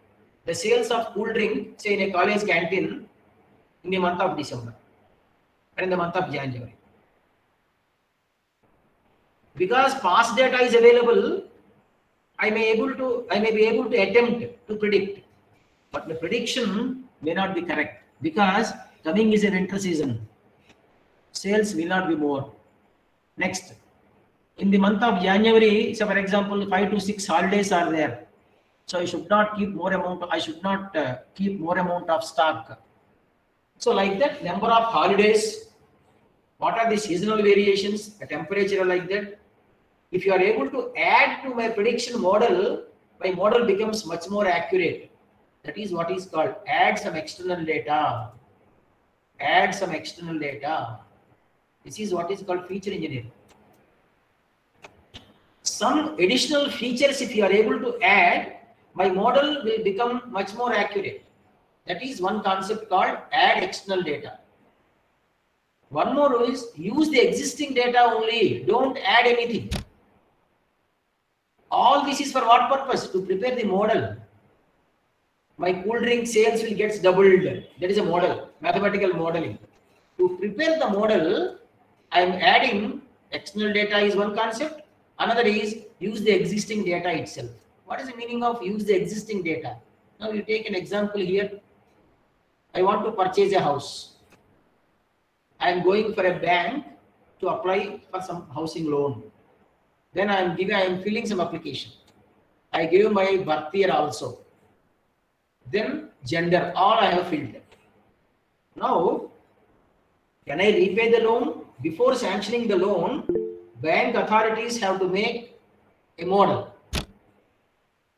the sales of cool drink, say in a college canteen, in the month of December and in the month of January. Because past data is available, I may be able to attempt to predict, but the prediction may not be correct because coming is a winter season. Sales will not be more. Next, in the month of January, so for example, 5 to 6 holidays are there. So I should not keep more amount. I should not keep more amount of stock. So like that, number of holidays. What are the seasonal variations? The temperature like that. If you are able to add to my prediction model, my model becomes much more accurate. That is what is called add some external data. Add some external data. This is what is called feature engineering. Some additional features, if you are able to add, my model will become much more accurate. That is one concept called add external data. One more is use the existing data only. Don't add anything. All this is for what purpose? To prepare the model. My cool drink sales will get doubled. That is a model, mathematical modeling. To prepare the model, I am adding external data is one concept. Another is use the existing data itself. What is the meaning of use the existing data? Now you take an example here. I want to purchase a house. I am going for a bank to apply for some housing loan. Then I am filling some application. I give my birth year also. Then gender, all I have filled. Now, can I repay the loan? Before sanctioning the loan, bank authorities have to make a model.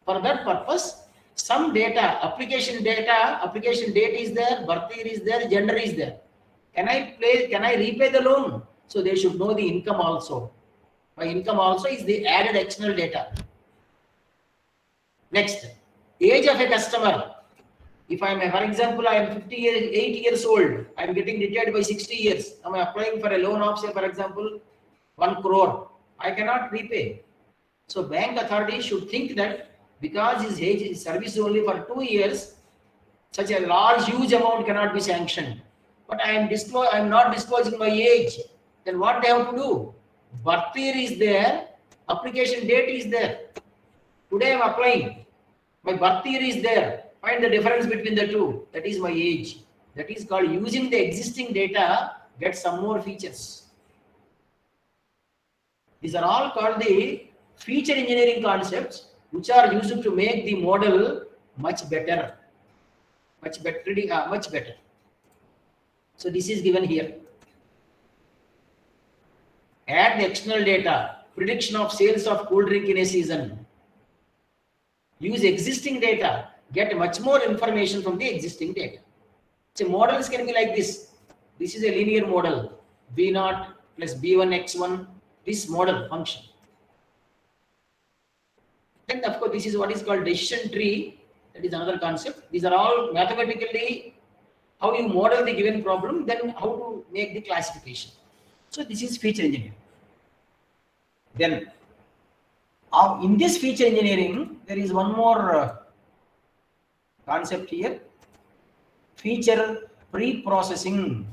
For that purpose, some data, application date is there, birth year is there, gender is there. Can I repay the loan? So they should know the income also. My income also is the added external data. Next, age of a customer. If I am, for example, I am 8 years old, I am getting retired by 60 years. I am applying for a loan of, say, for example, 1 crore. I cannot repay. So bank authorities should think that because his age is service only for 2 years, such a huge amount cannot be sanctioned. But I am not disclosing my age. Then what they have to do? Birth year is there, application date is there. Today I am applying. My birth year is there. Find the difference between the two. That is my age. That is called using the existing data, get some more features. These are all called the feature engineering concepts, which are used to make the model much better. Much better. So this is given here. Add the external data, prediction of sales of cool drink in a season. Use existing data, get much more information from the existing data. So models can be like this. This is a linear model, B0 plus B1 x1, this model function. Then of course this is what is called decision tree. That is another concept. These are all mathematically how you model the given problem, then how to make the classification. So this is feature engineering. Then in this feature engineering, there is one more concept here. Feature pre-processing.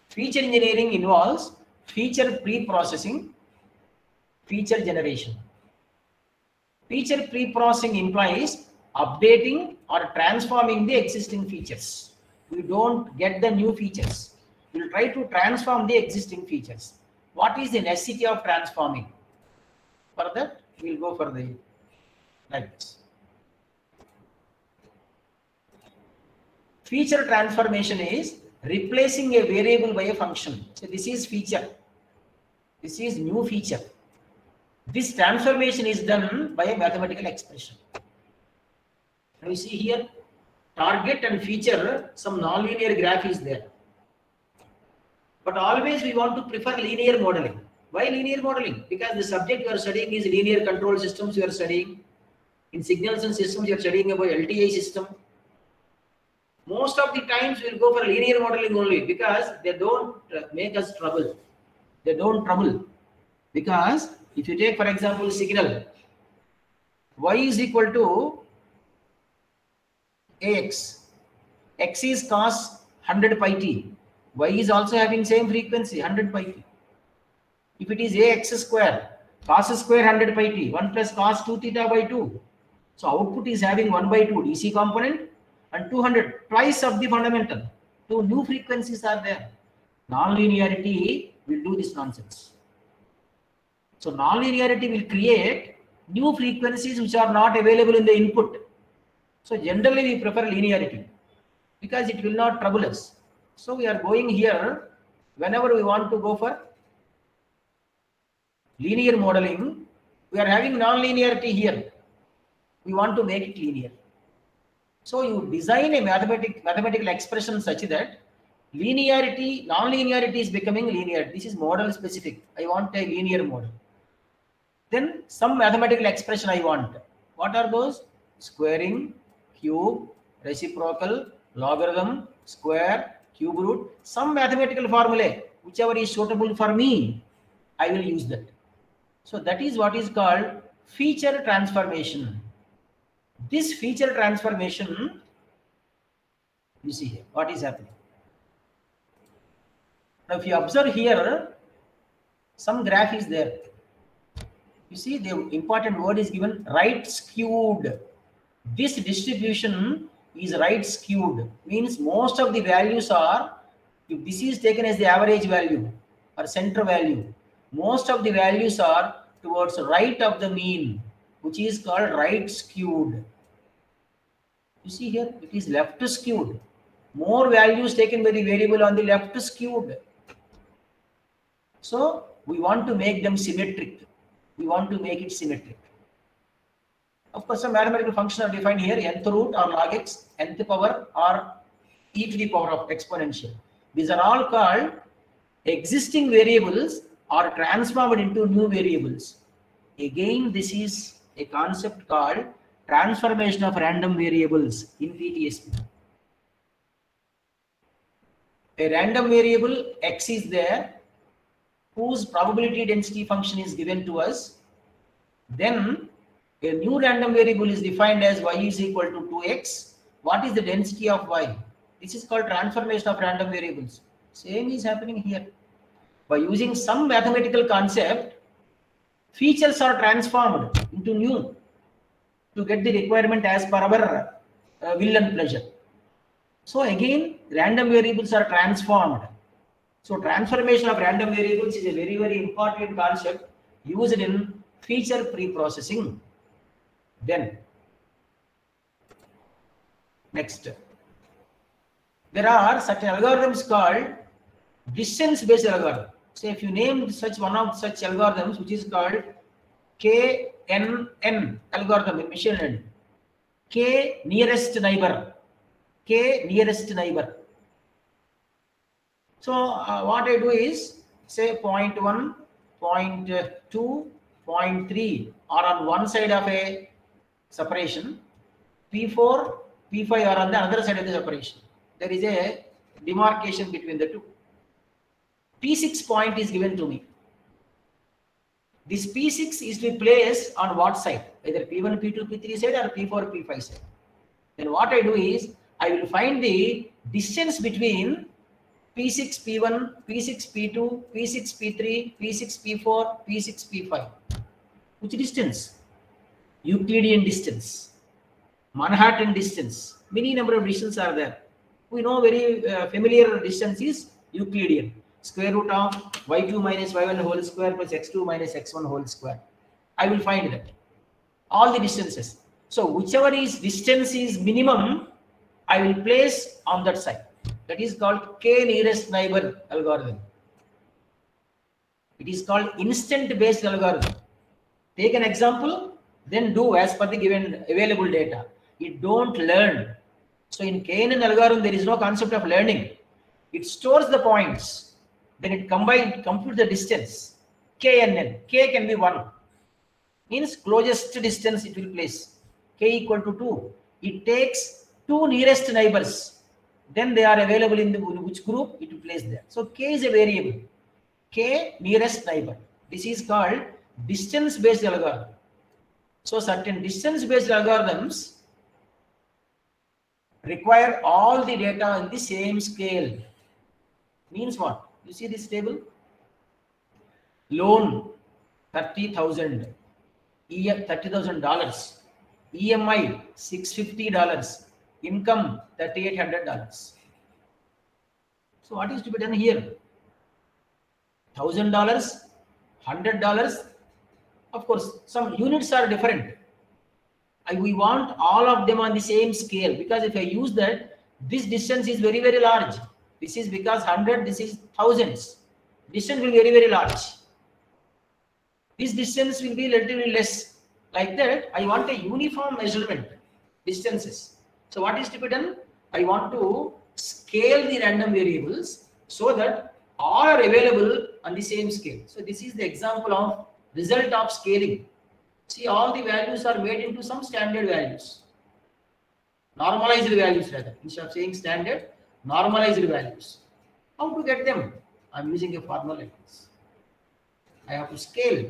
Feature engineering involves feature pre-processing, feature generation. Feature pre-processing implies updating or transforming the existing features. We don't get the new features. We'll try to transform the existing features. What is the necessity of transforming? For that, we'll go for the like this. Feature transformation is replacing a variable by a function. So this is feature. This is new feature. This transformation is done by a mathematical expression. Now you see here, target and feature, some nonlinear graph is there. But always we want to prefer linear modeling. Why linear modeling? Because the subject you are studying is linear control systems you are studying. In signals and systems you are studying about LTI system. Most of the times we will go for linear modeling only because they don't make us trouble. They don't trouble. Because if you take for example signal, y is equal to ax. X is cos 100 pi t. Y is also having same frequency 100 pi t. If it is ax square, cos square 100 pi t, 1 plus cos 2 theta by 2. So output is having 1 by 2 DC component and 200, twice of the fundamental. Two new frequencies are there. Non-linearity will do this nonsense. So non-linearity will create new frequencies which are not available in the input. So generally we prefer linearity because it will not trouble us. So we are going here whenever we want to go for linear modeling, we are having non-linearity here. We want to make it linear. So you design a mathematical expression such that linearity, non-linearity is becoming linear. This is model specific. I want a linear model. Then some mathematical expression I want. What are those? Squaring, cube, reciprocal, logarithm, square, cube root. Some mathematical formulae, whichever is suitable for me, I will use that. So that is what is called feature transformation. This feature transformation, you see here, what is happening. Now if you observe here, some graph is there. You see the important word is given right skewed. This distribution is right skewed. Means most of the values are, if this is taken as the average value, or center value. Most of the values are towards right of the mean, which is called right skewed. You see here, it is left skewed. More values taken by the variable on the left skewed. So we want to make them symmetric. We want to make it symmetric. Of course, some mathematical functions are defined here: nth root or log x, nth power or e to the power of exponential. These are all called existing variables are transformed into new variables. Again, this is a concept called transformation of random variables in PTSP. A random variable x is there, whose probability density function is given to us. Then a new random variable is defined as y is equal to 2x. What is the density of y? This is called transformation of random variables. Same is happening here. By using some mathematical concept, features are transformed into new to get the requirement as per our will and pleasure. So again, random variables are transformed. So transformation of random variables is a very, very important concept used in feature pre-processing. Then, next, there are certain algorithms called distance-based algorithm. So if you name such one of such algorithms, which is called KNN algorithm in machine learning, K nearest neighbor, K nearest neighbor. So what I do is say 0.1, 0.2, 0.3 are on one side of a separation, P4, P5 are on the other side of the separation. There is a demarcation between the two. P6 point is given to me. This P6 is to be placed on what side? Either P1, P2, P3 side or P4, P5 side. Then what I do is I will find the distance between P6, P1, P6, P2, P6, P3, P6, P4, P6, P5. Which distance? Euclidean distance, Manhattan distance. Many number of distances are there. We know very familiar distance is Euclidean. Square root of y2 minus y1 whole square plus x2 minus x1 whole square. I will find that. All the distances. So whichever is distance is minimum, I will place on that side. That is called K nearest neighbor algorithm. It is called instant based algorithm. Take an example, then do as per the given available data. You don't learn. So in KNN algorithm, there is no concept of learning. It stores the points. Then it computes the distance. KNN. K can be 1. Means closest distance it will place. K equal to 2. It takes 2 nearest neighbors. Then they are available in the which group it will place there. So K is a variable. K nearest neighbor. This is called distance based algorithm. So certain distance based algorithms require all the data in the same scale. Means what? You see this table? Loan $30,000, $30,000, EMI $650, income $3,800. So what is to be done here? $1,000, $100. Of course, some units are different. We want all of them on the same scale, because if I use that, this distance is very, very large. This is because 100, this is thousands. Distance will be very, very large. This distance will be relatively less. Like that, I want a uniform measurement, distances. So what is to be done? I want to scale the random variables so that all are available on the same scale. So this is the example of result of scaling. See, all the values are made into some standard values. Normalized values rather. Instead of saying standard, normalized values. How to get them? I'm using a formula like this. I have to scale.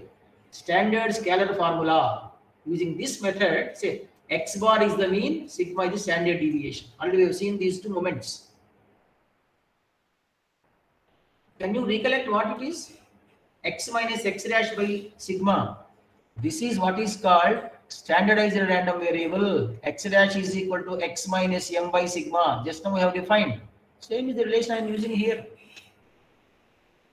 Standard scalar formula. Using this method, say x bar is the mean, sigma is the standard deviation. Already we have seen these two moments. Can you recollect what it is? X minus x dash by sigma. This is what is called standardized random variable. X dash is equal to x minus m by sigma. Just now we have defined. Same is the relation I am using here.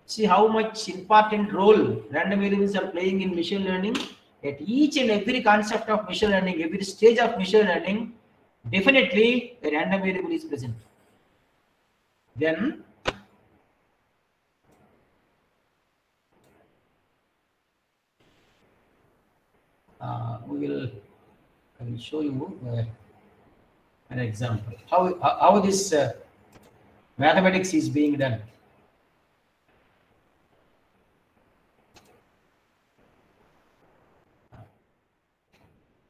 See how much important role random variables are playing in machine learning. At each and every concept of machine learning, every stage of machine learning, definitely a random variable is present. Then I will show you an example how this mathematics is being done.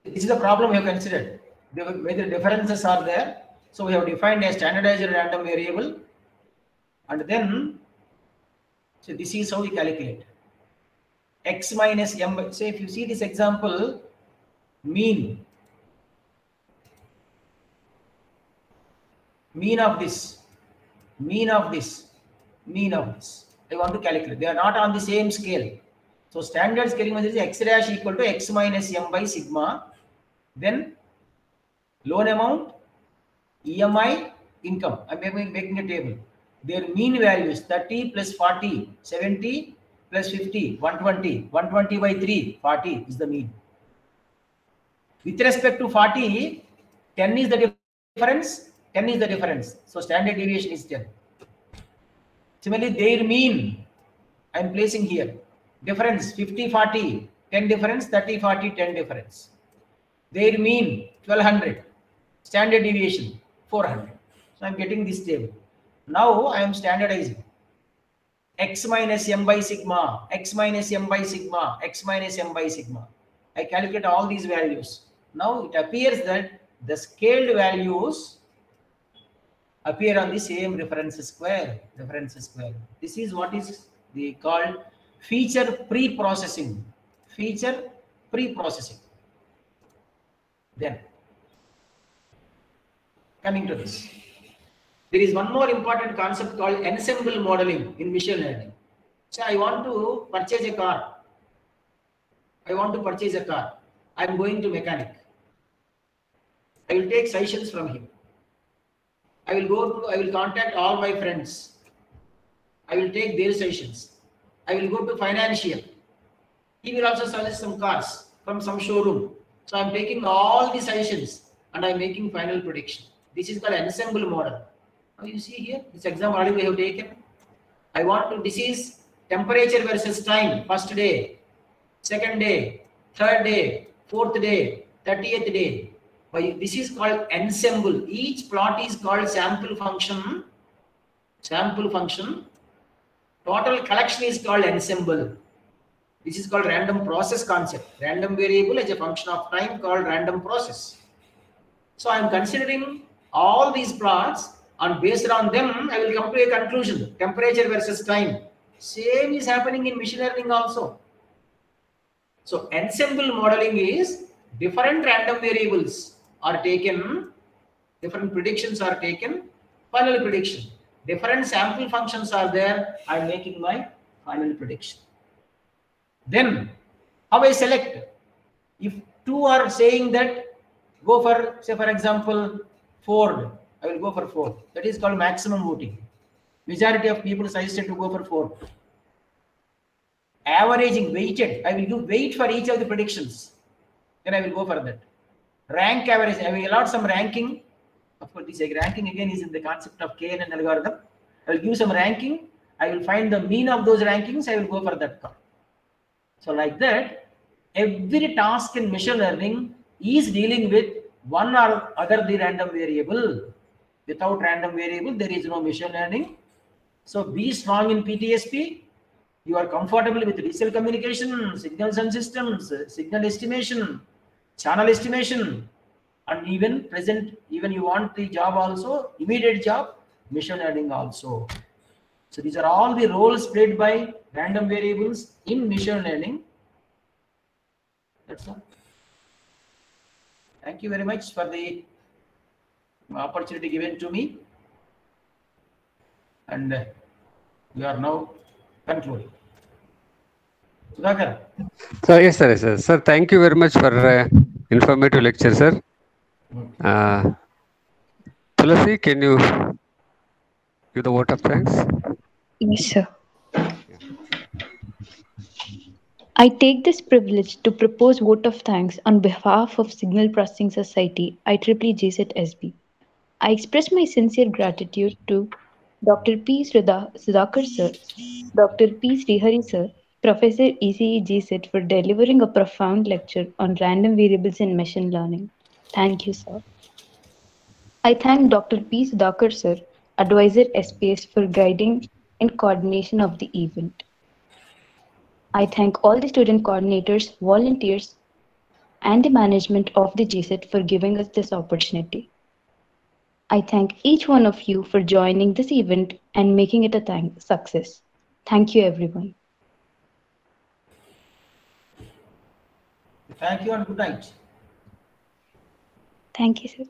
This is the problem we have considered. Whether differences are there, so we have defined a standardized random variable, and then so this is how we calculate x minus m. Say if you see this example, mean of this, mean of this. I want to calculate. They are not on the same scale. So standard scaling method is x dash equal to x minus m by sigma. Then loan amount, EMI, income. I'm making a table. Their mean values 30 plus 40, 70 plus 50, 120. 120 by 3, 40 is the mean. With respect to 40, 10 is the difference. 10 is the difference. So standard deviation is 10. Similarly, their mean I'm placing here. Difference 50, 40, 10 difference, 30, 40, 10 difference. Their mean 1200. Standard deviation 400. So I'm getting this table. Now I am standardizing. X minus m by sigma, x minus m by sigma, x minus m by sigma. I calculate all these values. Now it appears that the scaled values appear on the same reference square. This is what is called feature pre-processing. Then coming to this, there is one more important concept called ensemble modeling in machine learning. So I want to purchase a car. I am going to mechanic. I will take suggestions from him. I will contact all my friends. I will take their suggestions. I will go to financial. He will also suggest some cars from some showroom. So I am taking all the suggestions and I am making final prediction. This is called ensemble model. Now you see here, this example already we have taken. I want to, this is temperature versus time, first day, second day, third day, fourth day, 30th day. This is called ensemble. Each plot is called sample function. Total collection is called ensemble. This is called random process concept. Random variable as a function of time called random process. So I am considering all these plots, and based on them I will come to a conclusion. Temperature versus time. Same is happening in machine learning also. So ensemble modeling is different random variables are taken, different predictions are taken, final prediction. Different sample functions are there, I am making my final prediction. Then how I select? If two are saying that go for, say for example, Ford, I will go for Ford. That is called maximum voting. Majority of people suggested to go for Ford. Averaging, weighted, I will do weight for each of the predictions. Then I will go for that. Rank average, I will allot some ranking. Of course, this ranking again is in the concept of KNN algorithm. I will give some ranking. I will find the mean of those rankings. I will go for that car. So like that, every task in machine learning is dealing with one or other the random variable. Without random variable, there is no machine learning. So be strong in PTSP. You are comfortable with digital communication, signals and systems, signal estimation, channel estimation, and even you want the job also, immediate job, machine learning also. So these are all the roles played by random variables in machine learning. That's all. Thank you very much for the opportunity given to me. And we are now concluding. Sudhakar. Sir, yes, sir. Yes, sir. Sir, thank you very much for informative lecture, sir. Tulasi, can you give the vote of thanks? Yes, sir. Yeah. I take this privilege to propose vote of thanks on behalf of Signal Processing Society IEEE GSET SB. I express my sincere gratitude to Dr. P. Sudhakar sir, Dr. P. Srihari sir, Professor ECE GSET for delivering a profound lecture on random variables in machine learning. Thank you, sir. I thank Dr. P. Sudhakar sir, Advisor SPS for guiding and coordination of the event. I thank all the student coordinators, volunteers, and the management of the GSET for giving us this opportunity. I thank each one of you for joining this event and making it a success. Thank you, everyone. Thank you and good night. Thank you, sir.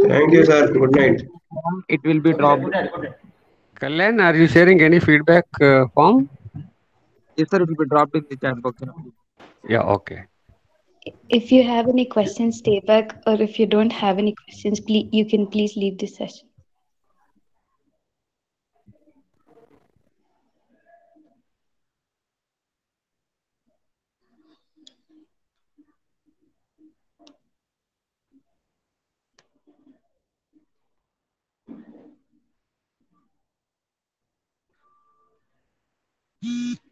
Thank you, sir. Good night. It will be Okay, dropped. good night. Good night. Kalyan, are you sharing any feedback form? Yes, sir. It will be dropped in the chat box. Yeah, okay. If you have any questions, stay back, or if you don't have any questions, you can please leave this session.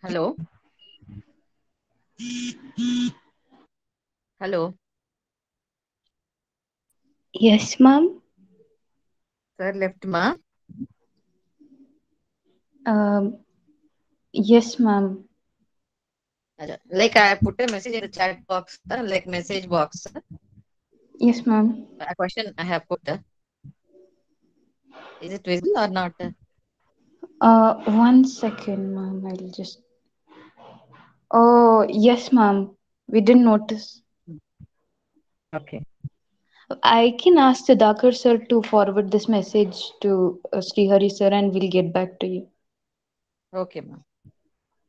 Hello. Hello. Yes, ma'am. Sir left, ma. Yes, ma'am. Like I put a message in the chat box, like message box. Yes, ma'am. A question I have put. Is it visible or not? 1 second, ma'am. I'll just. Oh, yes, ma'am. We didn't notice. Okay. I can ask Sudhakar sir to forward this message to Srihari sir and we'll get back to you. Okay, ma'am.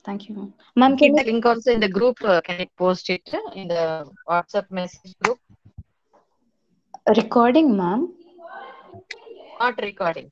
Thank you, ma'am. Ma'am, Keep can the link also in the group. Can it post it in the WhatsApp message group? recording, ma'am? Not recording.